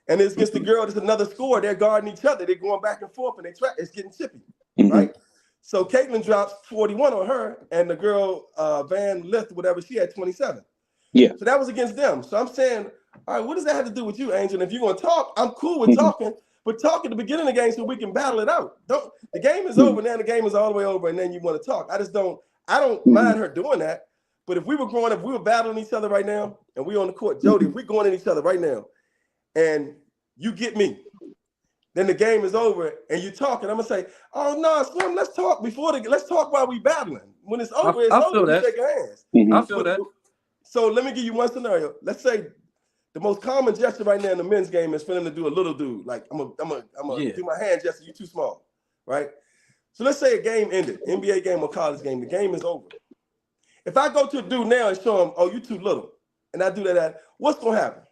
And it's against the girl. There's another score. They're guarding each other. They're going back and forth, and it's getting chippy, right? So Caitlin drops 41 on her, and the girl Van Lith, whatever, she had 27. Yeah. So that was against them. So I'm saying, all right, what does that have to do with you, Angel? If you're going to talk, I'm cool with talking, but talk at the beginning of the game so we can battle it out. The game is over, now the game is all the way over, and then you want to talk. I don't mind her doing that. But if we were growing up, we were battling each other right now, and we on the court, Jody, if we're going at each other right now, and you get me, then the game is over, and you talking. I'm gonna say, "Oh no, Slim, let's talk let's talk while we battling. When it's over, it's over. We shake hands." I feel that. So let me give you one scenario. Let's say the most common gesture right now in the men's game is for them to do a little dude, like I'm gonna do my hand gesture. You too small, right? So let's say a game ended, NBA game or college game. The game is over. If I go to a dude now and show him, "Oh, you too little," and I do that, what's gonna happen?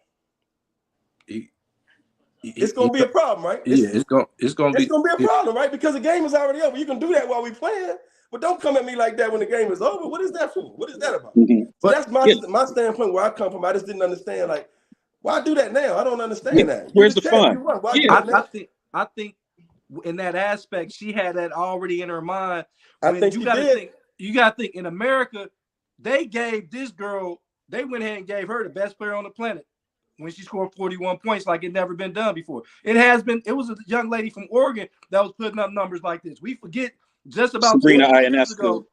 It's gonna be a problem, right? It's gonna be a problem, right? Because the game is already over. You can do that while we playing, but don't come at me like that when the game is over. What is that for? What is that about? So that's my standpoint where I come from. I just didn't understand, like, why do that now? I don't understand that. Where's the fun? I think in that aspect, she had that already in her mind. I think you gotta think in America, they gave this girl, they went ahead and gave her the best player on the planet when she scored 41 points like it never been done before. It was a young lady from Oregon that was putting up numbers like this. We forget just about Sabrina 20 years ago,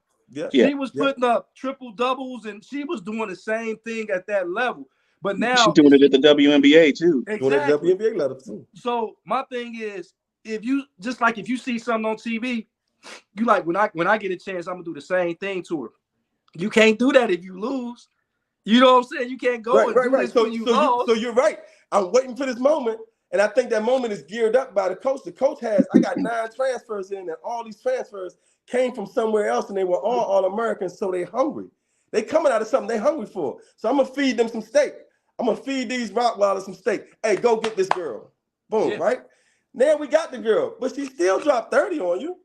she was putting up triple doubles, and she was doing the same thing at that level. But now she's doing it at the WNBA too. Doing it at the WNBA level too. So my thing is, if you see something on TV, you like, when I get a chance, I'm gonna do the same thing to her. You can't do that if you lose. You know what I'm saying? You can't go do this when you lost. So you're right. I'm waiting for this moment, and I think that moment is geared up by the coach. The coach I got 9 transfers in, and all these transfers came from somewhere else, and they were all Americans, so they hungry. They coming out of something they hungry for. So I'm gonna feed them some steak. I'm gonna feed these Rottweilers some steak. Hey, go get this girl. Boom, right? Now we got the girl, but she still dropped 30 on you,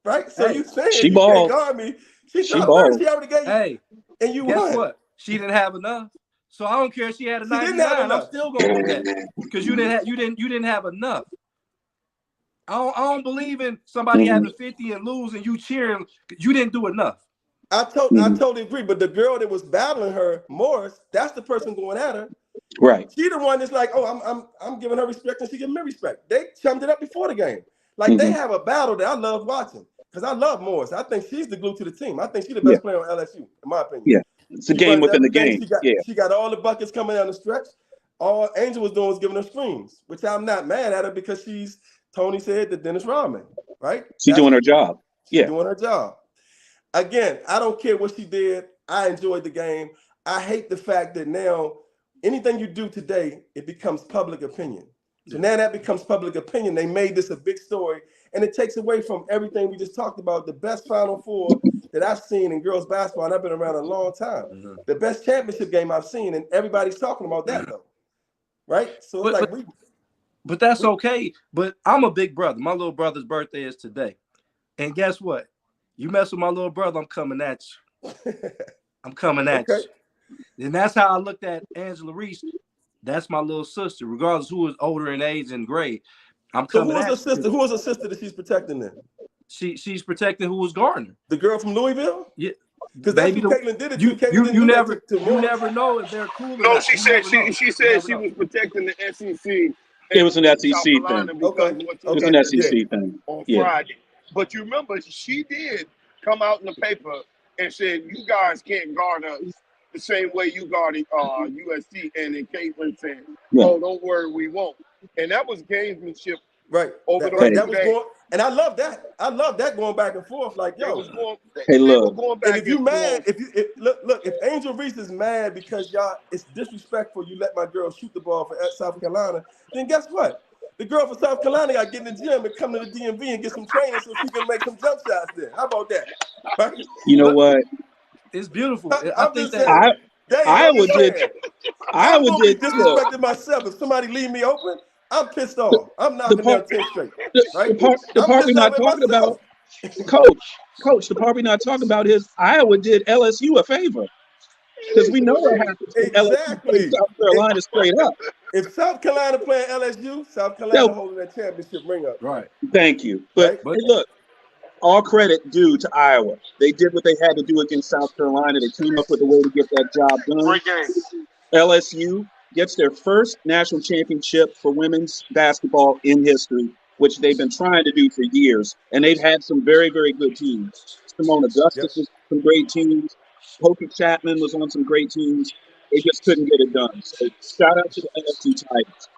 right? So you saying she you balled. can't guard me. She balled. She already gave you, and you guess won. what? She didn't have enough. So I don't care if she had a 99. I'm still gonna do that because you didn't have enough. I don't believe in somebody having 50 and lose and you cheering. You didn't do enough. I totally agree. But the girl that was battling her, Morris, that's the person going at her. Right. She the one that's like, oh, I'm giving her respect and she giving me respect. They chummed it up before the game. Like they have a battle that I love watching because I love Morris. I think she's the glue to the team. I think she's the best player on LSU, in my opinion. Yeah. It's a game within the game. She got all the buckets coming down the stretch. All Angel was doing was giving her screens, which I'm not mad at her because Tony said that Dennis Rodman, right? She's doing her job. She's doing her job. Again, I don't care what she did. I enjoyed the game. I hate the fact that now anything you do today, it becomes public opinion. So now that becomes public opinion. They made this a big story, and it takes away from everything we just talked about. The best Final Four that I've seen in girls basketball, and I've been around a long time. The best championship game I've seen, and everybody's talking about that though, right? So but that's okay. But I'm a big brother. My little brother's birthday is today, and guess what? You mess with my little brother, I'm coming at you. I'm coming at you. And that's how I looked at Angela Reese. That's my little sister, regardless who is older in age and grade. I'm coming at you. Who was her sister that she's protecting then? She's protecting who was Gardner. The girl from Louisville? Yeah. Because baby, Caitlin did it. You never know if they're cool. No, she said she was protecting the SEC. It was an SEC thing. It was an SEC thing on Friday. But you remember, she did come out in the paper and said, "You guys can't guard us the same way you guarded USC." And then Caitlin said, "Oh, don't worry, we won't." And that was gamesmanship, right? Over that was going, and I love that. I love that going back and forth. Like, yo, hey, look. And if you mad, look, if Angel Reese is mad because y'all, it's disrespectful. You let my girl shoot the ball for South Carolina. Then guess what? The girl from South Carolina got to get in the gym and come to the DMV and get some training so she can make some jump shots there. How about that? Right? You know what? It's beautiful. They ain't Iowa did. understand. Iowa I'm gonna be did. Look, disrespecting myself. If somebody leave me open, I'm pissed off. I'm the knocking down part, 10 straight. the Right? part, the I'm part we're pissed not off at talking about, myself. coach. The part we're not talking about is Iowa did LSU a favor because we know what happens when LSU plays Exactly. South Carolina straight up. If South Carolina playing LSU, South Carolina They'll holding that championship ring up. Right. Thank you. But Right? But hey, look, all credit due to Iowa. They did what they had to do against South Carolina. They came up with a way to get that job done. Great game. LSU gets their first national championship for women's basketball in history, which they've been trying to do for years. And they've had some very, very good teams. Simone Augustus Yep. was some great teams. Pokey Chapman was on some great teams. They just couldn't get it done. So shout out to the LSU Tigers.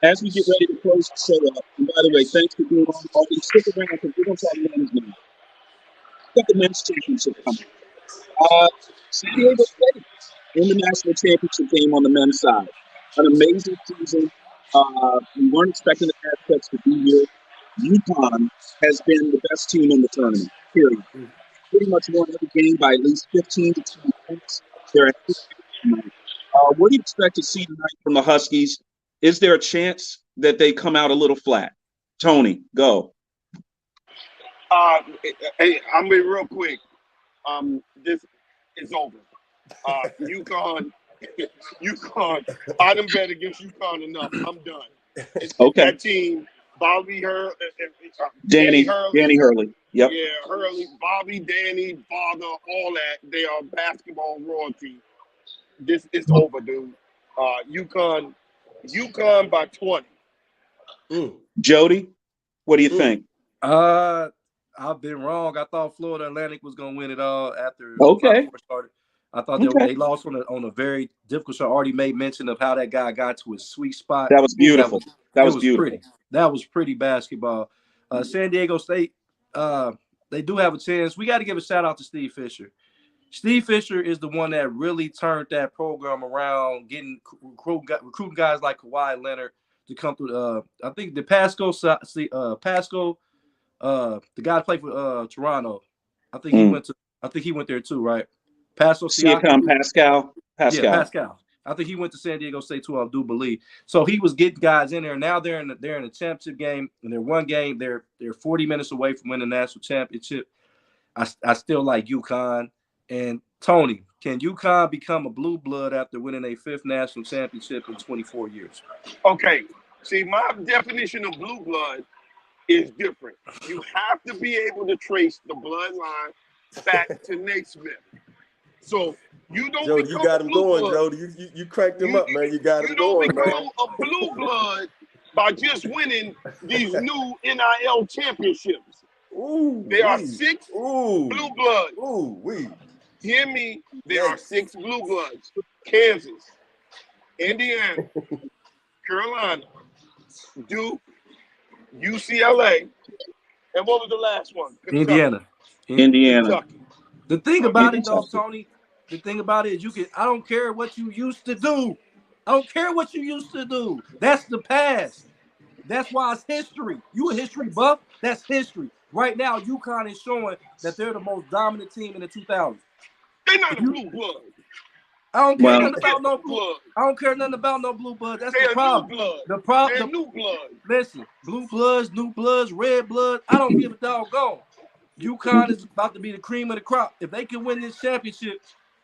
As we get ready to close the show up, and by the way, thanks for being on. Always stick around because we're going to talk men's now. Got the men's championship coming. San Diego State in the national championship game on the men's side. An amazing season. We weren't expecting the Aztecs to be here. UConn has been the best team in the tournament, period. Pretty much won every game by at least 15 to 20 points. They're at what do you expect to see tonight from the Huskies? Is there a chance that they come out a little flat? Tony, go. Hey, I'm be real quick. This is over. UConn, I done bet against UConn enough. I'm done. Okay. That team, Bobby Danny Hurley. Yep. Yeah, Hurley, Bobby, Danny, Father, all that. They are basketball royalty. This is over, dude. UConn by 20. Jody, what do you think? I've been wrong. I thought Florida Atlantic was going to win it all after Okay. Final Four started. I thought Okay. they lost on a very difficult shot. Already made mention of how that guy got to his sweet spot. That was beautiful. That was beautiful. Pretty. That was pretty basketball. San Diego State, they do have a chance. We got to give a shout out to Steve Fisher. Steve Fisher is the one that really turned that program around, recruiting guys like Kawhi Leonard to come through. I think the Pascal, the guy that played for Toronto. I think he went there too, right? Pascal. Pascal. Yeah, Pascal. I think he went to San Diego State too, I do believe. So he was getting guys in there. Now they're in the championship game, and they're one game. They're 40 minutes away from winning the national championship. I still like UConn. And Tony, can UConn become a blue blood after winning a 5th national championship in 24 years? Okay. See, my definition of blue blood is different. You have to be able to trace the bloodline back to Naismith. So you don't Jody, become you got a him blue going, blood. Jody. You cranked him up, man. You got him You don't going, become man. a blue blood by just winning these new NIL championships. Ooh, There are 6 blue bloods. Ooh, we. Hear me, there are 6 blue bloods. Kansas, Indiana, Carolina, Duke, UCLA, and what was the last one? Kentucky. Indiana. Kentucky. The thing about it, though, Tony, the thing about it is I don't care what you used to do. I don't care what you used to do. That's the past. That's why it's history. You a history buff? That's history. Right now, UConn is showing that they're the most dominant team in the 2000s. They're not a blue blood. I don't care nothing about no blue blood. I don't care nothing about no blue blood. That's They're the problem. New blood. The problem. They're new blood. Listen, blue bloods, new bloods, red blood. I don't give a doggone. UConn is about to be the cream of the crop. If they can win this championship,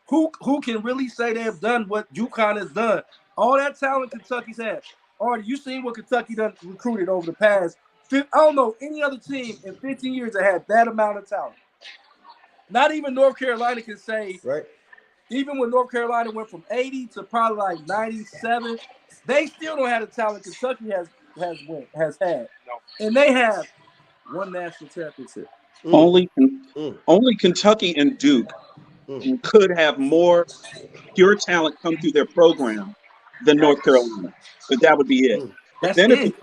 who can really say they have done what UConn has done? All that talent Kentucky's had. Already, you seen what Kentucky done recruited over the past. I don't know any other team in 15 years that had that amount of talent. Not even North Carolina can say. Right. Even when North Carolina went from 80 to probably like 97, they still don't have the talent Kentucky has had. No. And they have one national championship. Only Kentucky and Duke could have more pure talent come through their program than North Carolina, but that would be it. That's then it.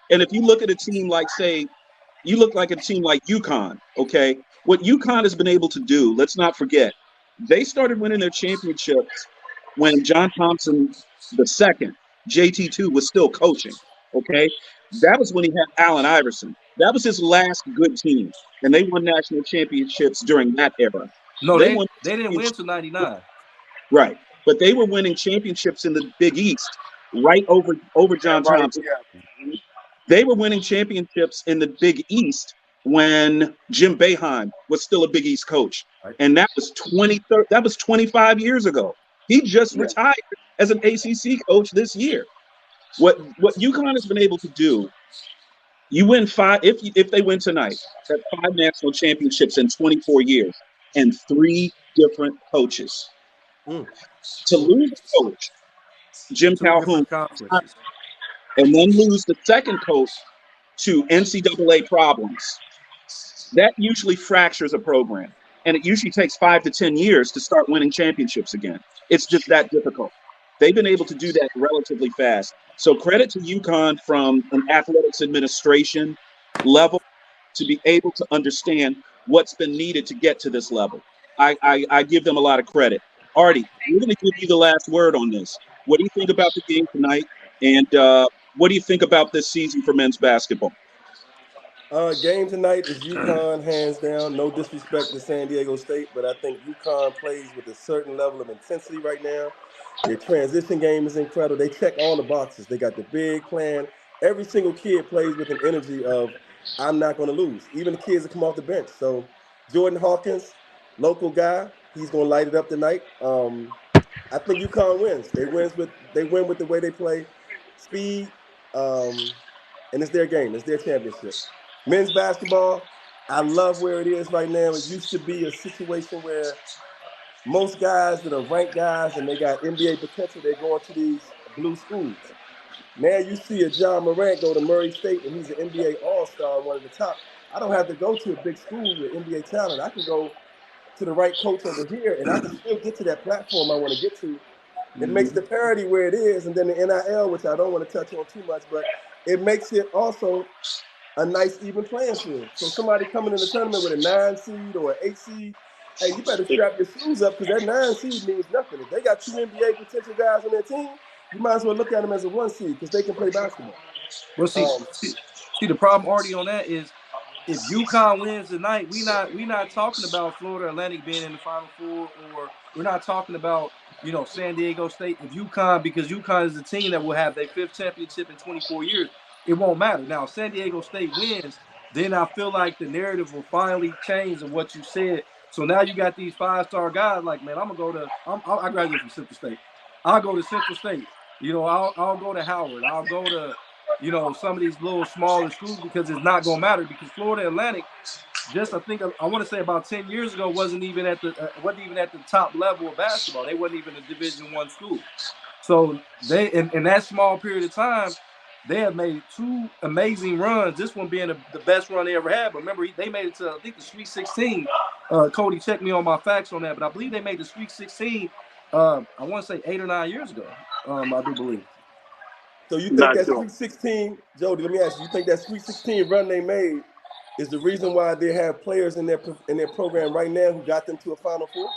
If you look at a team like, say, you look like a team like UConn, okay? What UConn has been able to do, let's not forget, they started winning their championships when John Thompson II, JT2, was still coaching, okay? That was when he had Allen Iverson. That was his last good team, and they won national championships during that era. No, they didn't win until 99. Right. but they were winning championships in the Big East right over John right. Thompson. Yeah. They were winning championships in the Big East when Jim Boeheim was still a Big East coach, and that was 25 years ago. He just Yeah. retired as an ACC coach this year. What UConn has been able to do, you win 5 if they win tonight. That's 5 national championships in 24 years and 3 different coaches. To lose a coach, Jim Two Calhoun, different conferences. and then lose the second coach to NCAA problems, that usually fractures a program. And it usually takes 5 to 10 years to start winning championships again. It's just that difficult. They've been able to do that relatively fast. So credit to UConn from an athletics administration level to be able to understand what's been needed to get to this level. I give them a lot of credit. Artie, we're going to give you the last word on this. What do you think about the game tonight? And what do you think about this season for men's basketball? Game tonight is UConn, hands down. No disrespect to San Diego State, but I think UConn plays with a certain level of intensity right now. Their transition game is incredible. They check all the boxes. They got the big plan. Every single kid plays with an energy of, I'm not going to lose. Even the kids that come off the bench. So Jordan Hawkins, local guy, he's going to light it up tonight. I think UConn wins. They win with the way they play, speed, and it's their game. It's their championship. Men's basketball, I love where it is right now. It used to be a situation where most guys that are ranked guys and they got NBA potential, they're going to these blue schools. Now you see a John Morant go to Murray State and he's an NBA All-Star, one of the top. I don't have to go to a big school with NBA talent. I can go to the right coach over here and I can still get to that platform I want to get to. It makes the parity where it is, and then the NIL, which I don't want to touch on too much, but it makes it also a nice even playing field. So somebody coming in the tournament with a 9 seed or an 8 seed, hey, you better strap your shoes up because that 9 seed means nothing. If they got 2 NBA potential guys on their team, you might as well look at them as a 1 seed because they can play basketball. Well, see, the problem already on that is if UConn wins tonight, we not talking about Florida Atlantic being in the Final Four, or we're not talking about San Diego State. If UConn, because UConn is the team that will have their 5th championship in 24 years, it won't matter. Now, if San Diego State wins, then I feel like the narrative will finally change of what you said. So now you got these 5-star guys like, man, I graduated from Central State. I'll go to Central State. I'll go to Howard. I'll go to, some of these little smaller schools because it's not going to matter because Florida Atlantic, I want to say about 10 years ago, wasn't even at the top level of basketball. They wasn't even a Division I school. So they, in that small period of time, they have made 2 amazing runs. This one being the best run they ever had. But remember, they made it to, I think, the Sweet 16. Cody, check me on my facts on that. But I believe they made the Sweet 16, I want to say 8 or 9 years ago, I do believe. So you think that Sweet 16, Jody, let me ask you think that Sweet 16 run they made is the reason why they have players in their program right now who got them to a Final Four?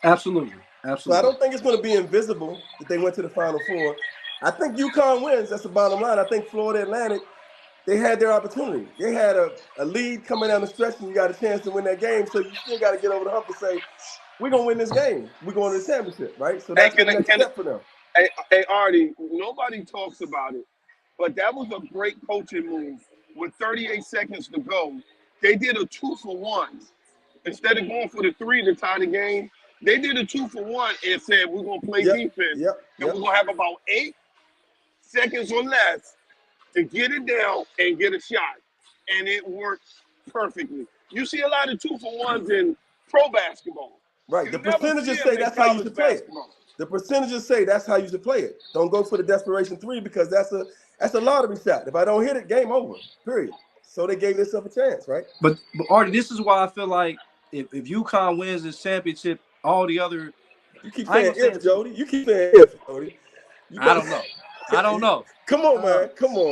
Absolutely. So I don't think it's going to be invisible that they went to the Final Four. I think UConn wins. That's the bottom line. I think Florida Atlantic, they had their opportunity. They had a lead coming down the stretch, and you got a chance to win that game. So you still got to get over the hump and say, we're going to win this game. We're going to the championship, right? So that's the next step for them. Hey, Artie, nobody talks about it, but that was a great coaching move. With 38 seconds to go, they did a 2-for-1. Instead of going for the 3 to tie the game, they did a 2-for-1 and said, we're going to play defense. And we're going to have about 8 seconds or less to get it down and get a shot. And it worked perfectly. You see a lot of 2-for-1s in pro basketball. Right. The percentages say that's how you should play it. The percentages say that's how you should play it. Don't go for the desperation 3 because that's a lottery shot. If I don't hit it, game over. Period. So they gave themselves a chance, right? But Artie, this is why I feel like if UConn wins this championship, all the other you keep saying if, Jody. You keep saying if, Jody. I don't know. Come on,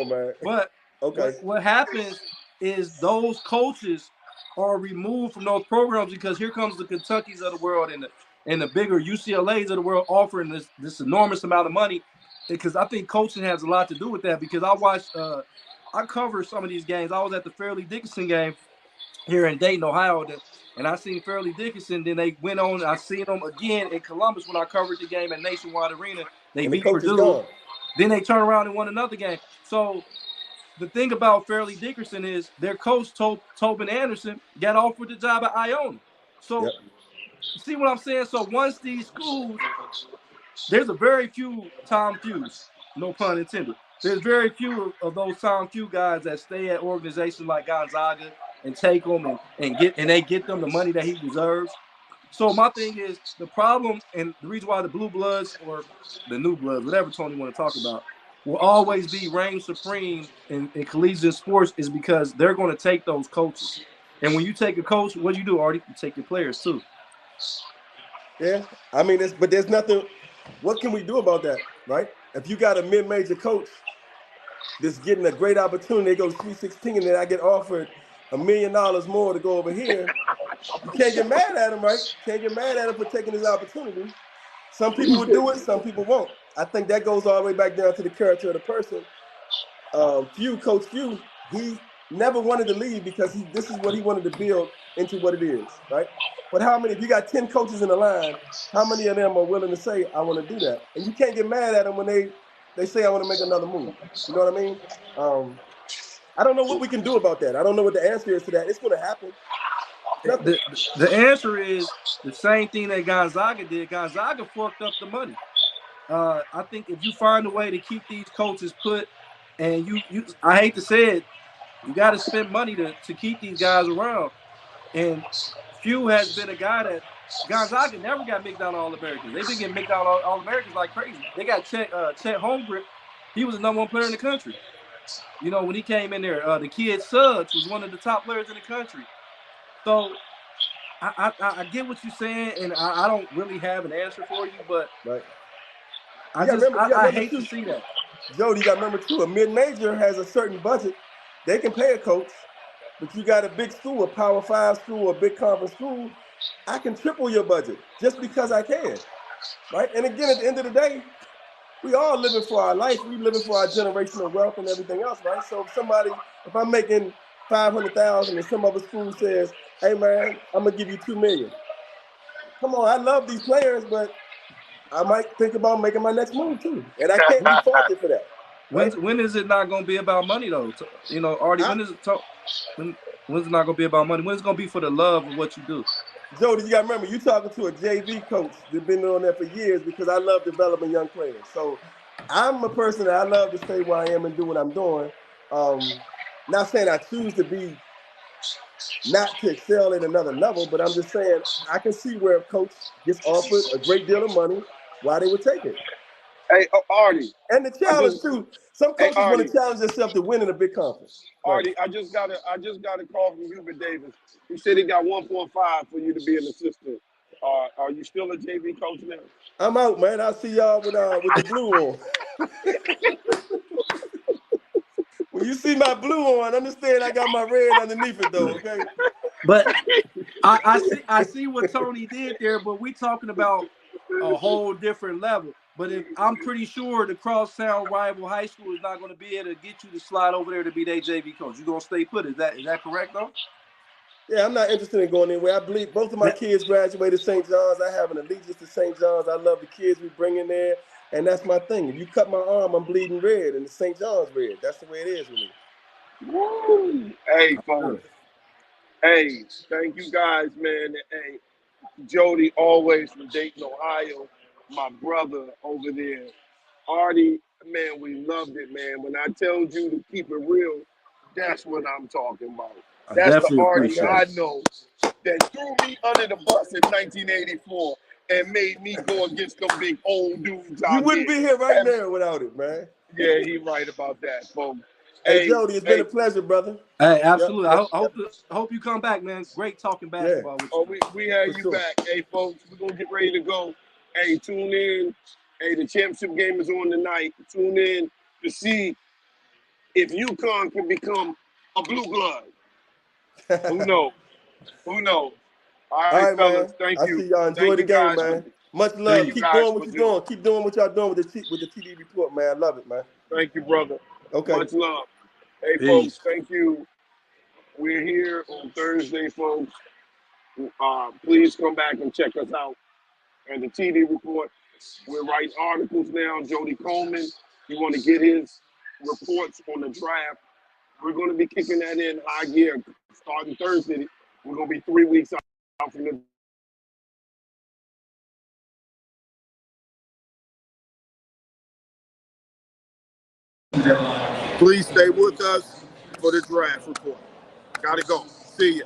man. But okay. What happens is those coaches are removed from those programs because here comes the Kentuckys of the world and the bigger UCLAs of the world offering this enormous amount of money. Because I think coaching has a lot to do with that. Because I cover some of these games. I was at the Fairleigh Dickinson game here in Dayton, Ohio. And I seen Fairleigh Dickinson. Then they went on. I seen them again in Columbus when I covered the game at Nationwide Arena. They And the beat coach is Purdue. gone. Then they turned around and won another game. So the thing about Fairleigh Dickinson is their coach, Tobin Anderson, got offered the job at Iona. So Yep. see what I'm saying? So once these schools, there's a very few Tom Fews, no pun intended. There's very few of those Tom Few guys that stay at organizations like Gonzaga and take them and they get them the money that he deserves. So my thing is the problem and the reason why the Blue Bloods or the New Bloods, whatever Tony want to talk about, will always be reign supreme in collegiate sports is because they're going to take those coaches. And when you take a coach, what do you do, Artie? You take your players too. Yeah, I mean, but there's nothing. What can we do about that, right? If you got a mid-major coach that's getting a great opportunity, they go to Sweet 16, and then I get offered $1 million more to go over here. You can't get mad at him, right? Can't get mad at him for taking his opportunity. Some people will do it, some people won't. I think that goes all the way back down to the character of the person. Coach Few, he never wanted to leave because this is what he wanted to build into what it is, right? But how many, if you got 10 coaches in the line, how many of them are willing to say, I want to do that? And you can't get mad at them when they say, I want to make another move. You know what I mean? I don't know what we can do about that. I don't know what the answer is to that. It's going to happen. The answer is the same thing that Gonzaga did. Gonzaga fucked up the money. I think if you find a way to keep these coaches put, and you I hate to say it, you got to spend money to keep these guys around. And Few has been a guy that Gonzaga never got McDonald All-Americans. They've been getting McDonald All-Americans like crazy. They got Chet Holmgren. He was the #1 player in the country. You know, when he came in there, the kid Suggs was one of the top players in the country. So I get what you're saying, and I don't really have an answer for you, but right. I hate to see that. Jody, you got to remember too, a mid-major has a certain budget. They can pay a coach, but you got a big school, a Power 5 school, a big conference school, I can triple your budget just because I can, right? And again, at the end of the day, we all living for our life. We living for our generational wealth and everything else, right? So if I'm making $500,000 and some other school says, hey man, I'm gonna give you $2 million. Come on, I love these players, but I might think about making my next move too. And I can't be faulted for that. Right? When is it not gonna be about money though? You know, Artie, when's it not gonna be about money? When is it gonna be for the love of what you do? Jody, you gotta remember, you talking to a JV coach that's been on there for years because I love developing young players. So I'm a person that I love to stay where I am and do what I'm doing. Not saying I choose to be not to excel at another level, but I'm just saying I can see where a coach gets offered a great deal of money, why they would take it. Hey, Artie. And the challenge too. Some coaches want to challenge themselves to win in a big conference. Artie, I just got a call from Hubert Davis. He said he got 1.5 for you to be an assistant. Are you still a JV coach now? I'm out, man. I'll see y'all with the blue on. When you see my blue on, understand I got my red underneath it though, okay? But I see what Tony did there, but we talking about a whole different level. But I'm pretty sure the crosstown rival high school is not going to be able to get you to slide over there to be their JV coach. You're going to stay put. Is that correct, though? Yeah, I'm not interested in going anywhere. I believe both of my kids graduated St. John's. I have an allegiance to St. John's. I love the kids we bring in there, and that's my thing. If you cut my arm, I'm bleeding red, and the St. John's red. That's the way it is with me. Woo. Hey, folks. Hey, thank you guys, man. Hey, Jody, always from Dayton, Ohio. My brother over there, Artie, man, we loved it, man. When I told you to keep it real, that's what I'm talking about. That's the Artie I know that threw me under the bus in 1984 and made me go against them big old dudes. You wouldn't be here right now without it, man. Yeah, he right about that, folks. Hey, Jody, it's been a pleasure, brother. Hey, absolutely. Yep. I hope you come back, man. Great talking basketball with you. Oh, we had you back. Hey, folks, we're going to get ready to go. Hey, tune in. Hey, the championship game is on tonight. Tune in to see if UConn can become a blue blood. Who knows? Who knows? All right, fellas. Man. Thank you. I see y'all enjoy the game, man. Much love. Keep doing what you're doing. Keep doing what y'all doing with the TD report, man. I love it, man. Thank you, brother. Okay. Much love. Hey, folks, thank you. We're here on Thursday, folks. Please come back and check us out. And the TD report, we're writing articles now. Jody Coleman, you want to get his reports on the draft. We're going to be kicking that in high gear starting Thursday. We're going to be 3 weeks out from the Please stay with us for the draft report. Gotta go. See ya.